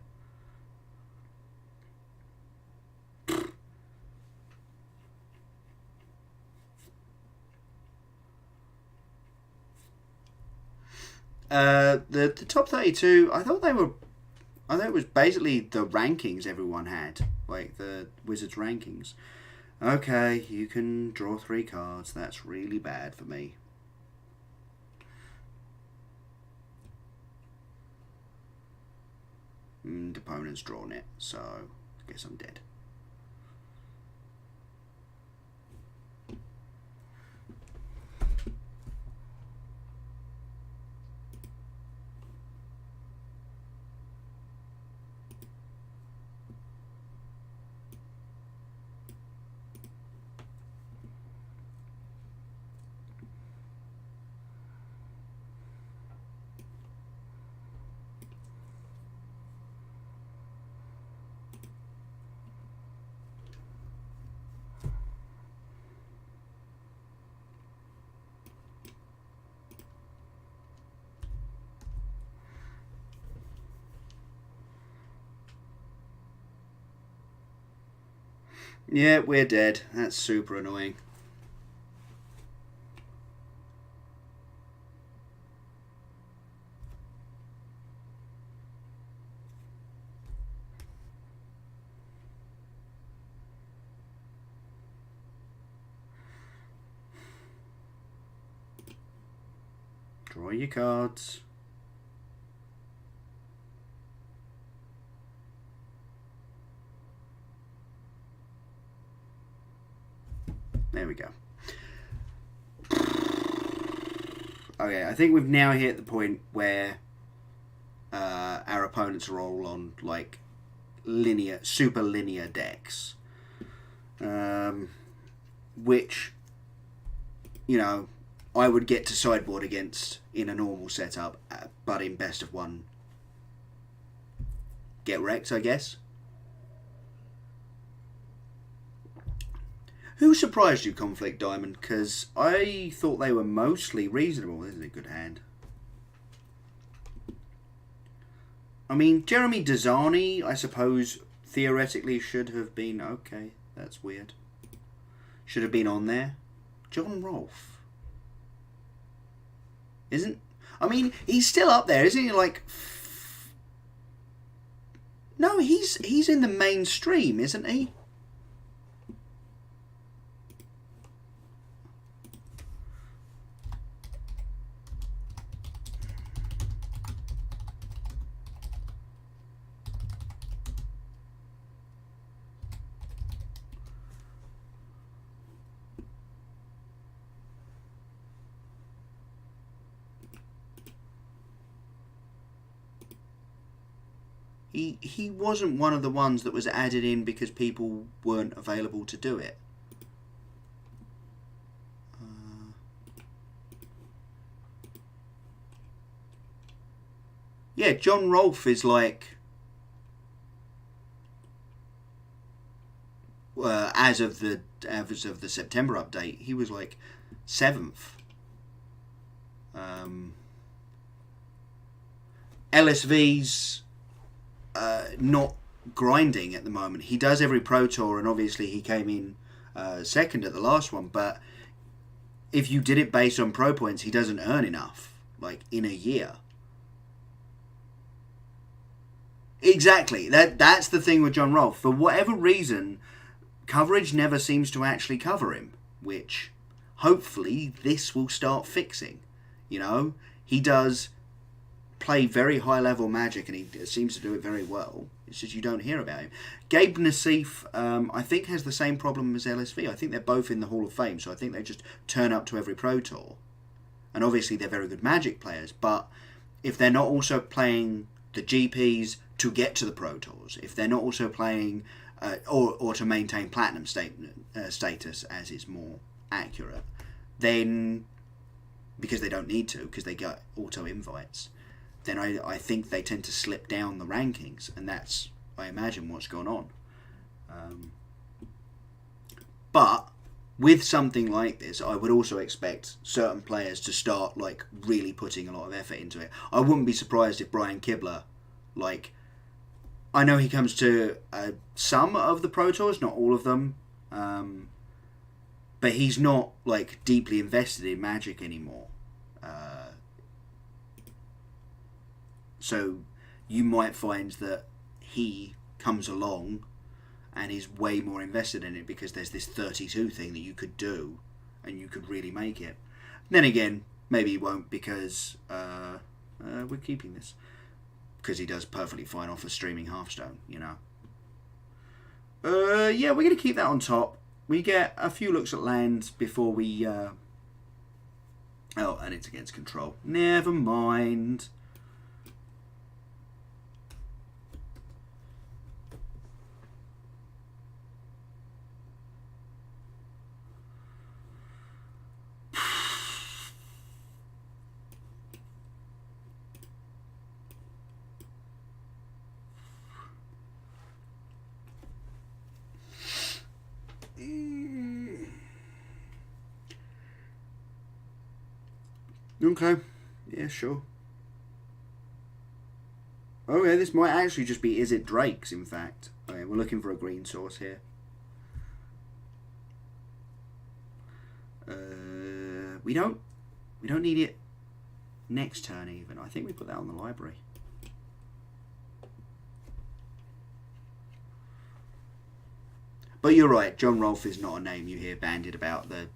The top 32, I thought it was basically the rankings everyone had, like the Wizards rankings. Okay, you can draw 3 cards. That's really bad for me. The opponent's drawn it, so I guess I'm dead. Yeah, we're dead. That's super annoying. Draw your cards. There we go. Okay, I think we've now hit the point where our opponents are all on like super linear decks, which, you know, I would get to sideboard against in a normal setup, but in best of one, get wrecked, I guess. Who surprised you, Conflict Diamond? Because I thought they were mostly reasonable. This is a good hand. I mean, Jeremy Desani, I suppose, theoretically should have been... Okay, that's weird. Should have been on there. John Rolfe. Isn't... I mean, he's still up there, isn't he? Like... No, he's in the mainstream, isn't he? He wasn't one of the ones that was added in because people weren't available to do it. Yeah, John Rolfe is like... as of the September update, he was like 7th. LSV's not grinding at the moment. He does every Pro Tour, and obviously he came in second at the last one, but if you did it based on pro points, he doesn't earn enough, like, in a year. Exactly. That's the thing with John Rolfe. For whatever reason, coverage never seems to actually cover him, which hopefully this will start fixing. You know, he does play very high level Magic, and he seems to do it very well. It's just you don't hear about him. Gabe Nassif, I think, has the same problem as LSV. I think they're both in the Hall of Fame, so I think they just turn up to every Pro Tour. And obviously they're very good Magic players, but if they're not also playing the GPs to get to the Pro Tours, if they're not also playing or to maintain Platinum status, as is more accurate, then, because they don't need to, because they get auto invites, then I think they tend to slip down the rankings, and that's, I imagine, what's gone on. But with something like this, I would also expect certain players to start like really putting a lot of effort into it. I wouldn't be surprised if Brian Kibler, like, I know he comes to some of the Pro Tours, not all of them, but he's not like deeply invested in Magic anymore. So you might find that he comes along and is way more invested in it because there's this 32 thing that you could do and you could really make it. Then again, maybe he won't because we're keeping this. Because he does perfectly fine off a streaming Hearthstone, you know. Yeah, we're going to keep that on top. We get a few looks at lands before we... Oh, and it's against control. Never mind. Okay, yeah, sure. Okay, this might actually just be Is It Drake's, in fact. Okay, we're looking for a green source here. We don't need it next turn even. I think we put that on the library. But you're right, John Rolfe is not a name you hear bandied about the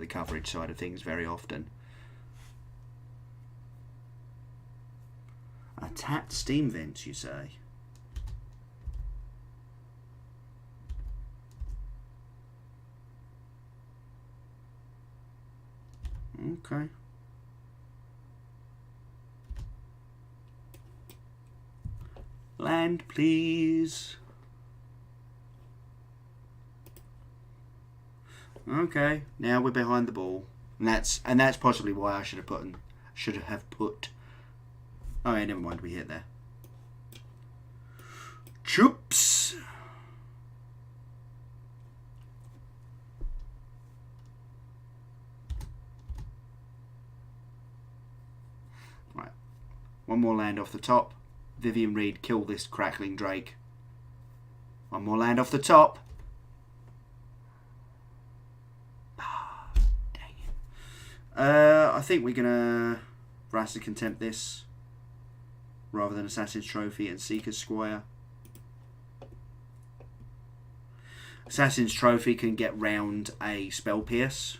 coverage side of things very often. A tapped steam vent, you say? Okay. Land, please. Okay, now we're behind the ball, and that's possibly why I should have put. Oh yeah, never mind. We hit there. Choops. Right, one more land off the top. Vivian Reed, kill this crackling drake. One more land off the top. I think we're gonna Wrath Contempt this rather than Assassin's Trophy and Seeker's Squire. Assassin's Trophy can get round a Spell Pierce.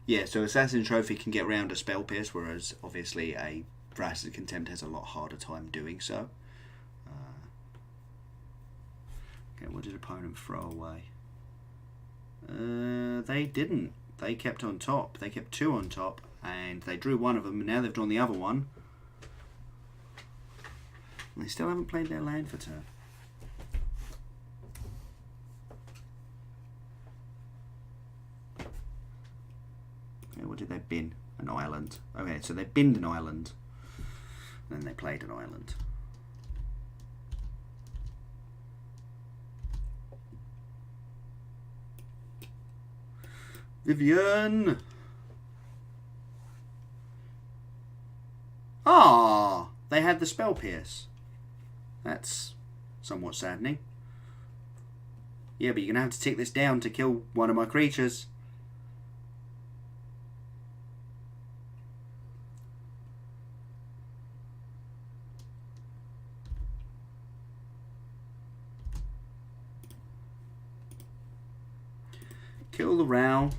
Yeah, so Assassin's Trophy can get round a Spell Pierce, whereas obviously a Wrath Contempt has a lot harder time doing so. Okay, what did opponent throw away? They didn't. They kept on top. They kept 2 on top, and they drew one of them, and now they've drawn the other one. And they still haven't played their land for turn. What did they bin? An island. Okay, so they binned an island. And then they played an island. Vivian! Ah! They had the Spell Pierce. That's somewhat saddening. Yeah, but you're going to have to tick this down to kill one of my creatures. Kill the Row.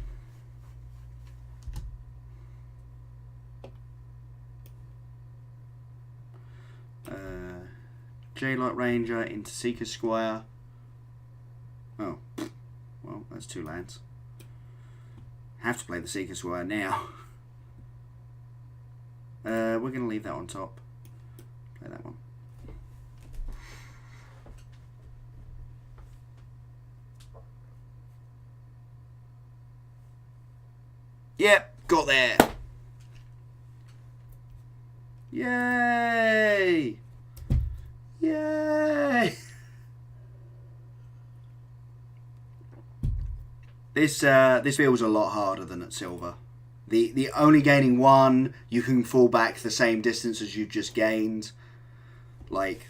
J-Light Ranger into Seeker's Squire. Oh, well, that's 2 lands. Have to play the Seeker's Squire now. We're going to leave that on top. Play that one. Yep, got there. Yay! Yay! This feels a lot harder than at silver. The only gaining 1, you can fall back the same distance as you've just gained. Like,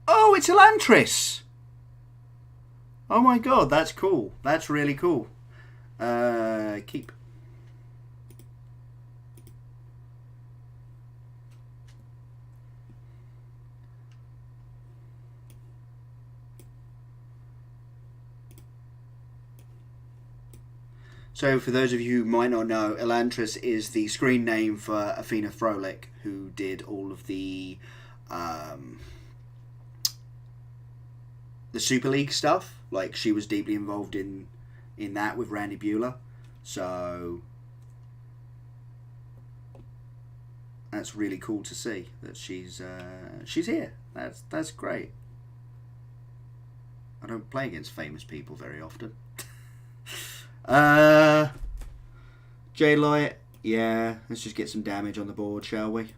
oh, it's Elantris! Oh my god, that's cool. That's really cool. Keep. So, for those of you who might not know, Elantris is the screen name for Athena Froelich, who did all of the Super League stuff. Like, she was deeply involved in that with Randy Bueller. So that's really cool to see that she's here. That's great. I don't play against famous people very often. J-Light, yeah, let's just get some damage on the board, shall we?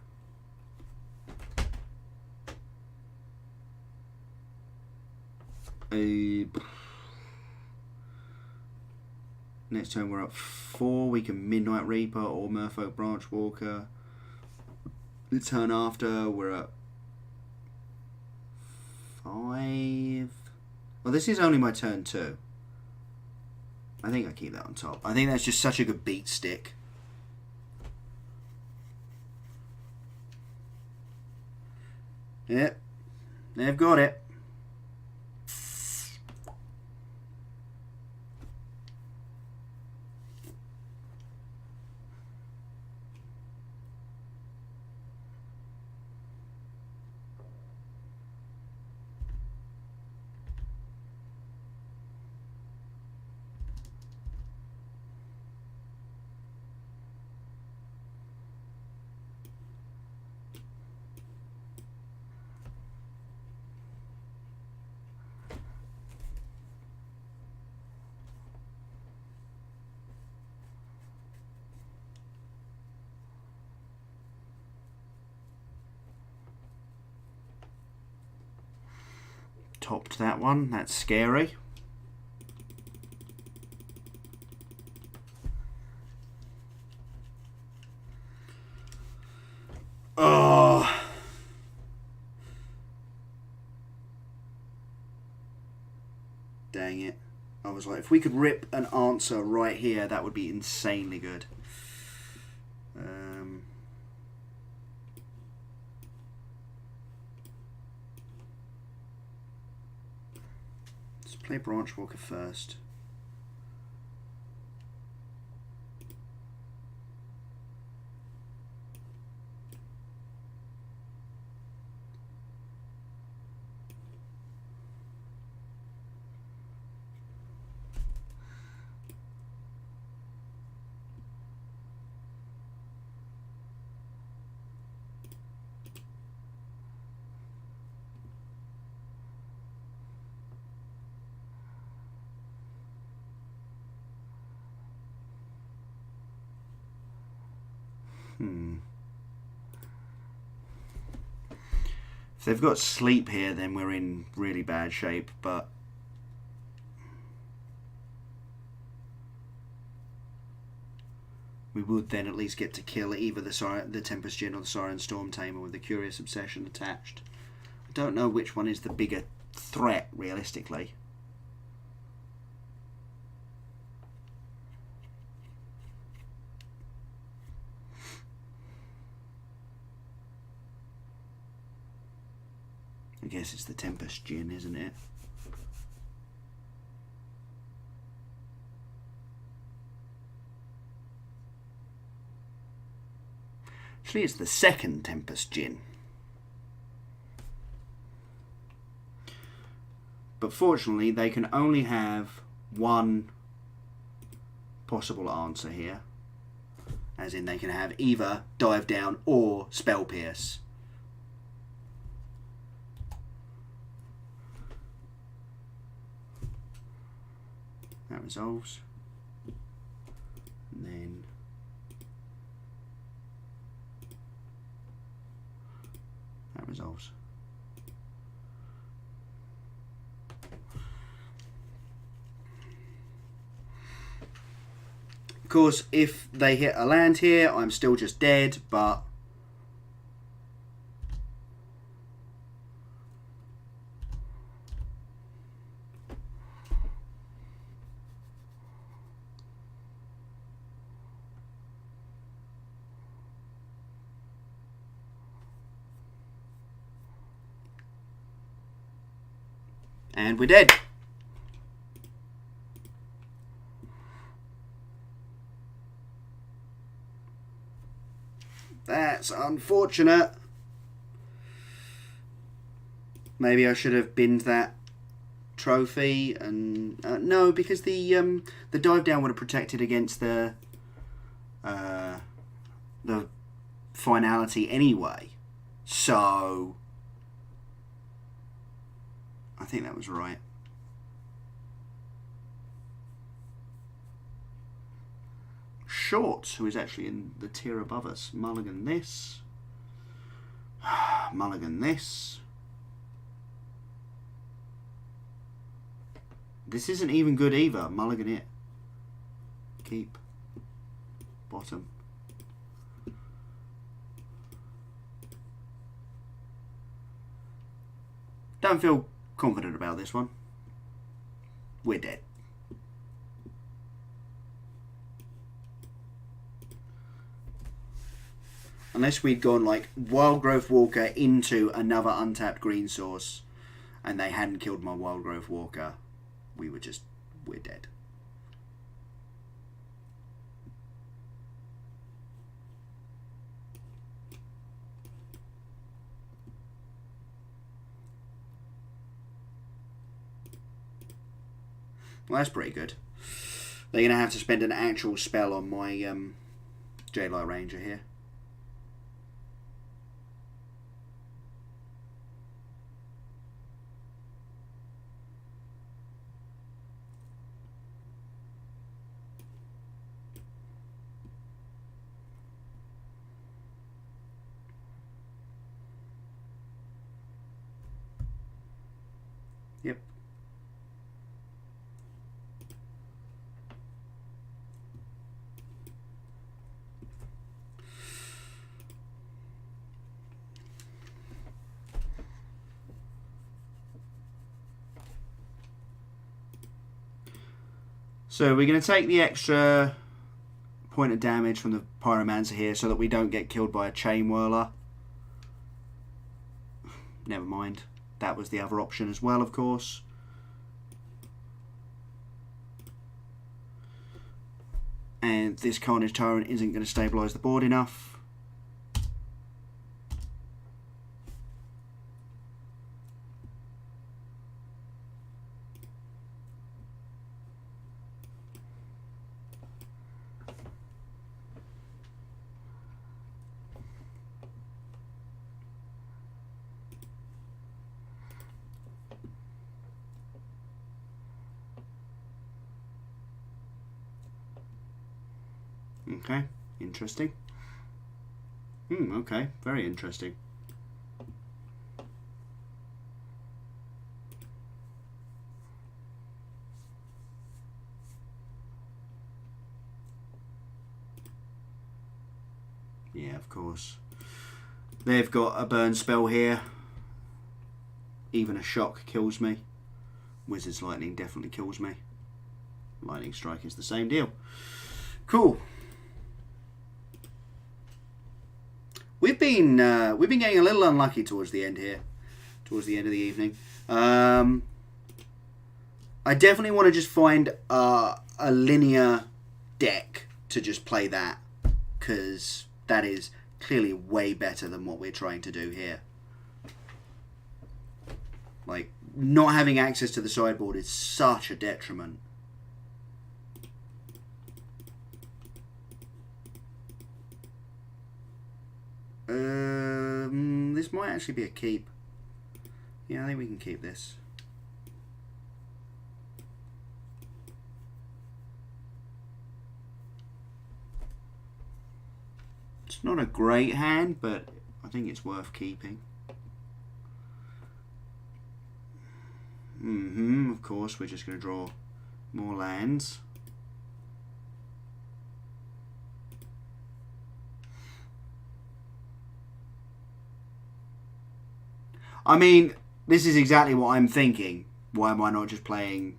Next turn we're up 4. We can Midnight Reaper or Merfolk Branchwalker. The turn after we're at 5. Well, this is only my turn 2. I think I keep that on top. I think that's just such a good beat stick. Yep, they've got it. Topped that one. That's scary. Oh. Dang it. I was like, if we could rip an answer right here, that would be insanely good. Play Branchwalker first. If they've got sleep here, then we're in really bad shape, but we would then at least get to kill either the Tempest Djinn or the Siren Storm Tamer with the Curious Obsession attached. I don't know which one is the bigger threat, realistically. I guess it's the Tempest Djinn, isn't it? Actually, it's the second Tempest Djinn. But fortunately, they can only have one possible answer here. As in, they can have either Dive Down or Spell Pierce. That resolves. And then that resolves. Of course, if they hit a land here, I'm still just dead, but and we're dead. That's unfortunate. Maybe I should have binned that trophy, and no, because the dive down would have protected against the finality anyway. So I think that was right. Short, who is actually in the tier above us. Mulligan this. Mulligan this. This isn't even good either. Mulligan it. Keep. Bottom. Don't feel Confident about this one. We're dead. Unless we'd gone like Wild Growth Walker into another untapped green source and they hadn't killed my Wild Growth Walker, we're dead. Well, that's pretty good. They're going to have to spend an actual spell on my J-Light Ranger here. Yep. So we're going to take the extra point of damage from the Pyromancer here so that we don't get killed by a Chain Whirler. Never mind. That was the other option as well, of course. And this Carnage Tyrant isn't going to stabilise the board enough. Okay, interesting. Okay, very interesting. Yeah, of course. They've got a burn spell here. Even a shock kills me. Wizard's Lightning definitely kills me. Lightning Strike is the same deal. Cool. We've been getting a little unlucky towards the end here, towards the end of the evening. I definitely want to just find a linear deck to just play that, because that is clearly way better than what we're trying to do here. Like, not having access to the sideboard is such a detriment. This might actually be a keep. Yeah, I think we can keep this. It's not a great hand, but I think it's worth keeping. Of course, we're just going to draw more lands. I mean, this is exactly what I'm thinking. Why am I not just playing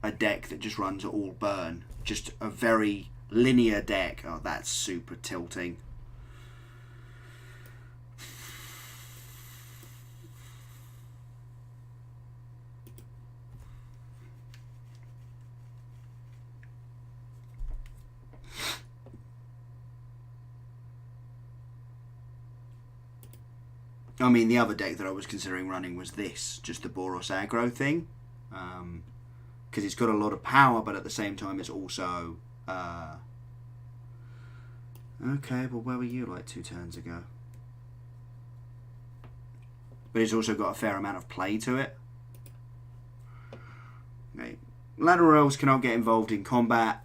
a deck that just runs all burn? Just a very linear deck. Oh, that's super tilting. I mean, the other deck that I was considering running was this, just the Boros aggro thing. Because it's got a lot of power, but at the same time it's also... Okay, well, where were you like 2 turns ago? But it's also got a fair amount of play to it. Okay. Lateral Elves cannot get involved in combat.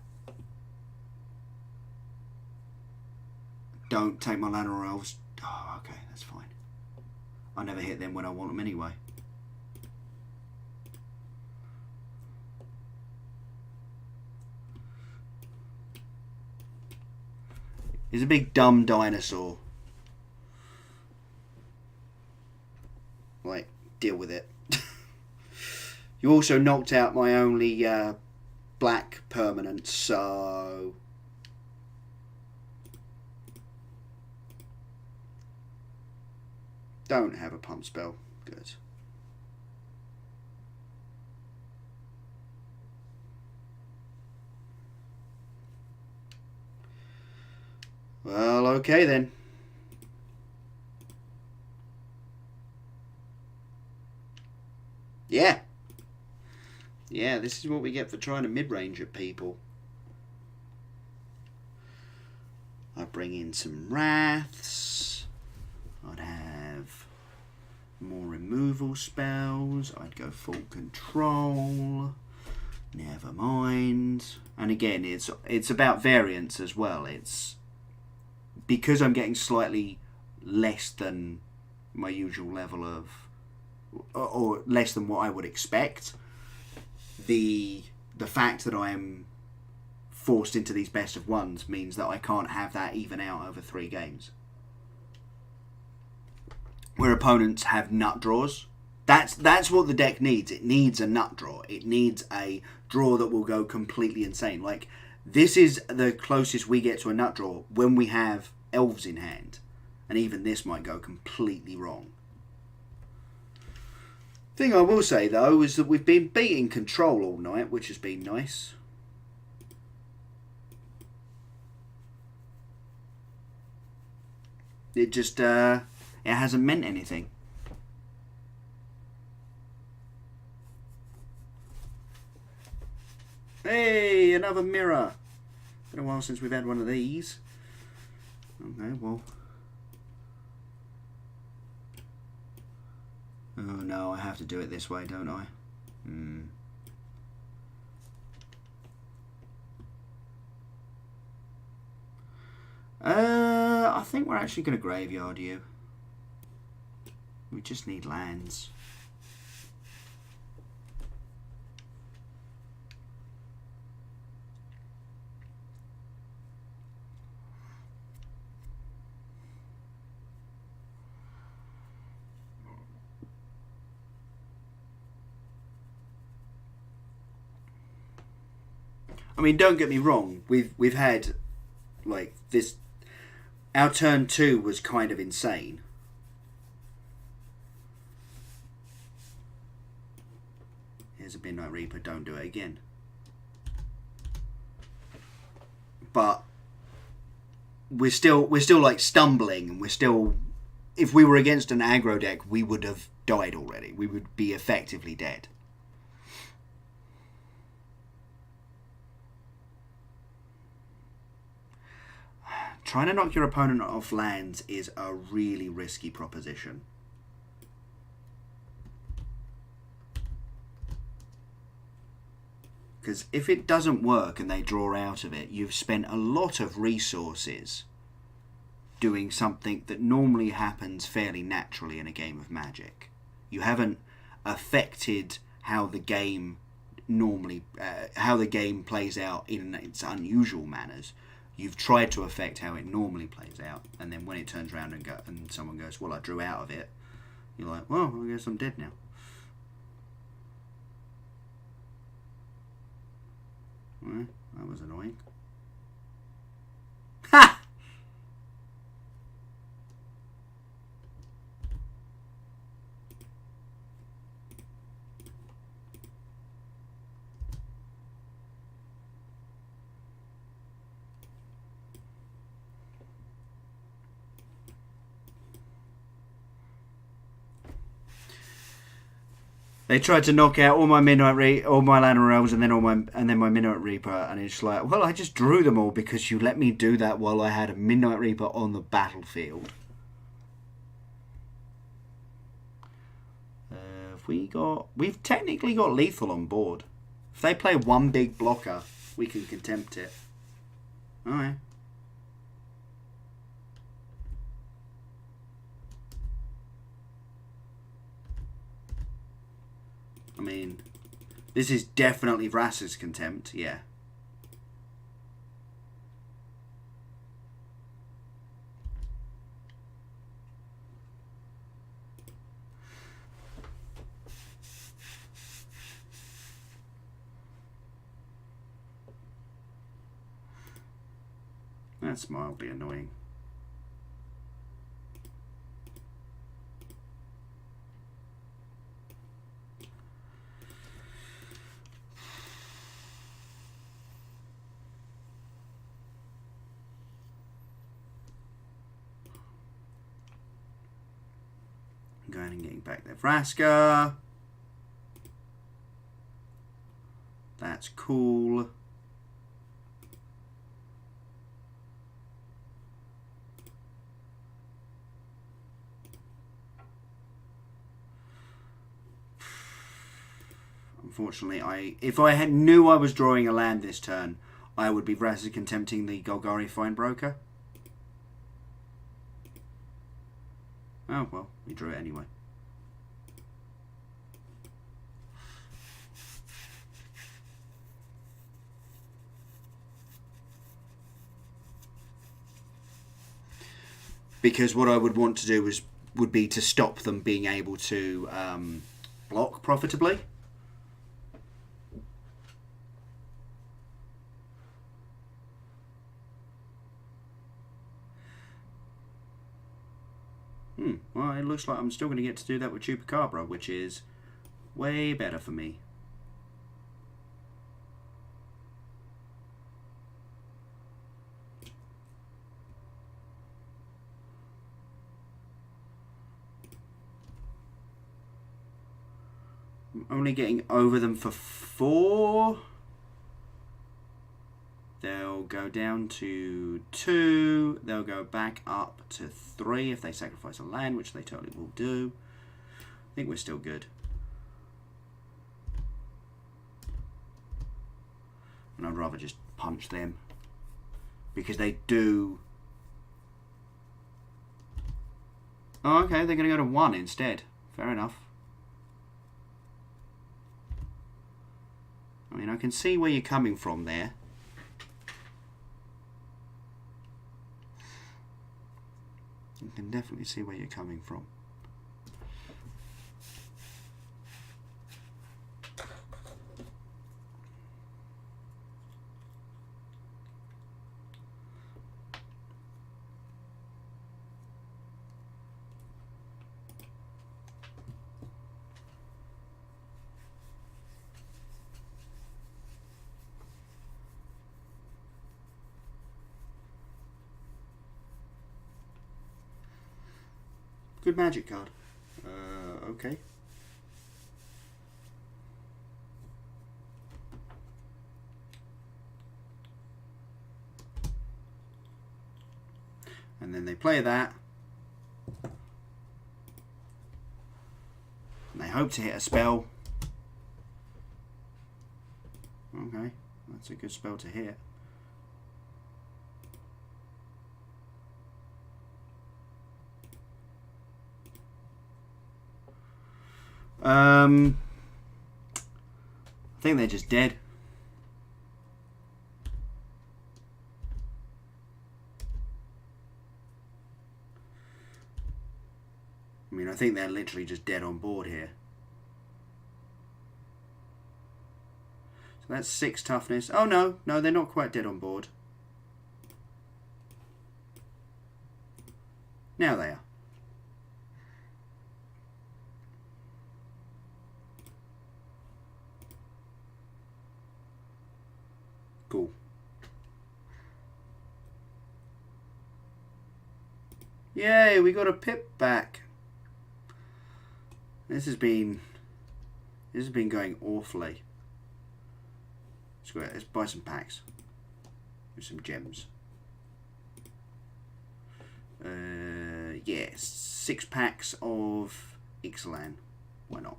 Don't take my Lateral Elves. Oh, okay, that's fine. I never hit them when I want them anyway. He's a big dumb dinosaur. Like, deal with it. You also knocked out my only black permanent, so... Don't have a pump spell. Good. Well, okay then. Yeah. Yeah, this is what we get for trying to mid-range at people. I'd bring in some Wraths. I'd have more removal spells. I'd go full control. Never mind. And again, it's about variance as well. It's because I'm getting slightly less than my usual level of, or less than what I would expect. The fact that I am forced into these best of ones means that I can't have that even out over 3 games. Where opponents have nut draws. That's what the deck needs. It needs a nut draw. It needs a draw that will go completely insane. Like, this is the closest we get to a nut draw when we have elves in hand. And even this might go completely wrong. Thing I will say, though, is that we've been beating control all night, which has been nice. It just, it hasn't meant anything. Hey, another mirror. Been a while since we've had one of these. Okay, well. Oh no, I have to do it this way, don't I? I think we're actually going to graveyard you. We just need lands. I mean, don't get me wrong. We've had like this. Our turn 2 was kind of insane. Here's a Midnight Reaper. Don't do it again. But we're still like stumbling, and we're still. If we were against an aggro deck, we would have died already. We would be effectively dead. Trying to knock your opponent off lands is a really risky proposition. Because if it doesn't work and they draw out of it, you've spent a lot of resources doing something that normally happens fairly naturally in a game of Magic. You haven't affected how the game normally, how the game plays out in its unusual manners. You've tried to affect how it normally plays out, and then when it turns around and someone goes, well, I drew out of it, you're like, well, I guess I'm dead now. Well, that was annoying. Ha! They tried to knock out all my all my Lantern Realms, and then my Midnight Reaper, and it's like, well, I just drew them all because you let me do that while I had a Midnight Reaper on the battlefield. We've technically got lethal on board. If they play one big blocker, we can contempt it. All right. I mean, this is definitely Vrass's contempt, yeah. That's mildly annoying. Going and getting back their Vraska. That's cool. Unfortunately, if I knew I was drawing a land this turn, I would be Vraska contempting the Golgari Fine Broker. Oh, well, we drew it anyway. Because what I would want to do would be to stop them being able to block profitably. Well, it looks like I'm still going to get to do that with Chupacabra, which is way better for me. I'm only getting over them for 4. They'll go down to 2. They'll go back up to 3 if they sacrifice a land, which they totally will do. I think we're still good. And I'd rather just punch them. Because they do... Oh, okay, they're going to go to 1 instead. Fair enough. I mean, I can see where you're coming from there. You can definitely see where you're coming from. Good magic card. Okay. And then they play that. And they hope to hit a spell. Okay, that's a good spell to hit. I think they're just dead. I mean, I think they're literally just dead on board here. So that's 6 toughness. Oh no, no, they're not quite dead on board. Now they are. Cool. Yay, we got a pip back. This has been going awfully. Let's buy some packs with some gems. Yeah, 6 packs of Ixalan. Why not?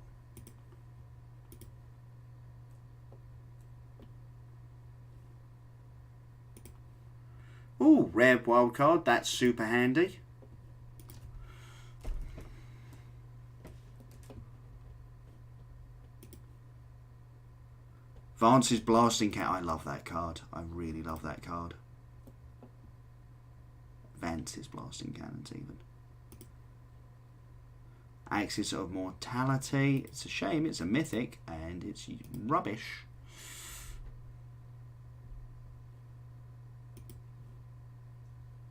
Ooh, rare wild card. That's super handy. Vance's Blasting Cat. I love that card. I really love that card. Vance's Blasting Cannons even. Axis of Mortality. It's a shame. It's a mythic and it's rubbish.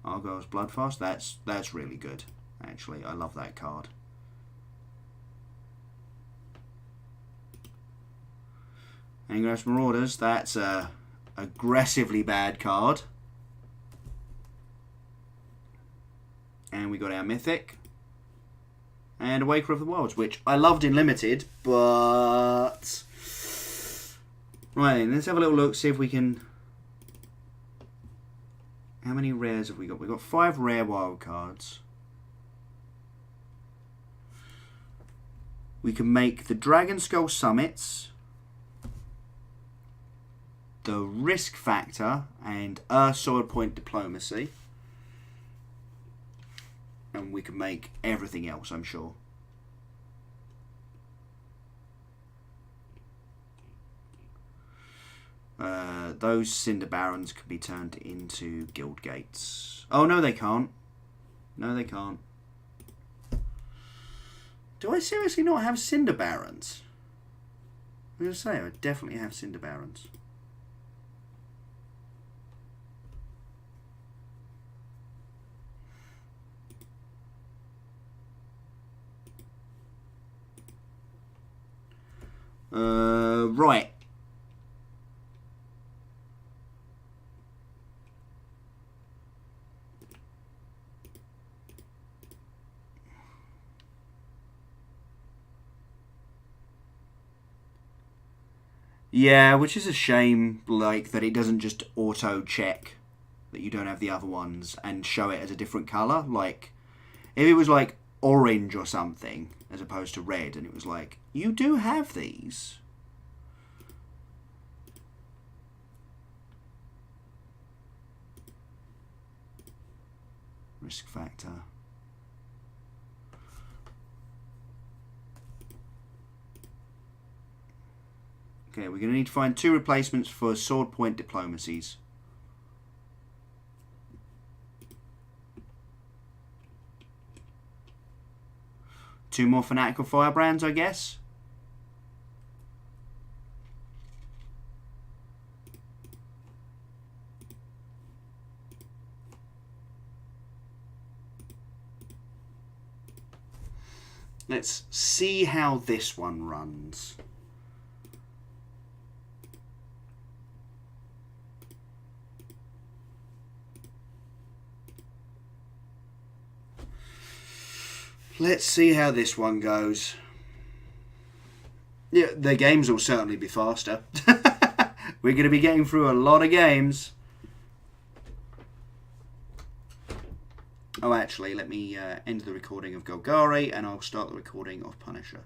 Argyle's Bloodfast. That's really good, actually. I love that card. Anglos Marauders. That's a aggressively bad card. And we got our Mythic. And Awaker of the Wilds, which I loved in Limited, but... Right then, let's have a little look, see if we can... How many rares have we got? We've got 5 rare wild cards. We can make the Dragon Skull Summits, the Risk Factor, and Sword Point Diplomacy. And we can make everything else, I'm sure. Those Cinder Barons can be turned into Guild Gates. Oh, no, they can't. No, they can't. Do I seriously not have Cinder Barons? I'm going to say, I definitely have Cinder Barons. Right. Yeah, which is a shame, like, that it doesn't just auto-check that you don't have the other ones and show it as a different colour. Like, if it was, like, orange or something, as opposed to red, and it was like, you do have these. Risk Factor. Okay, we're going to need to find 2 replacements for Sword Point Diplomacies. Two more Fanatical Firebrands, I guess. Let's see how this one runs. Let's see how this one goes. Yeah, the games will certainly be faster. We're going to be getting through a lot of games. Oh, actually, let me end the recording of Golgari, and I'll start the recording of Punisher.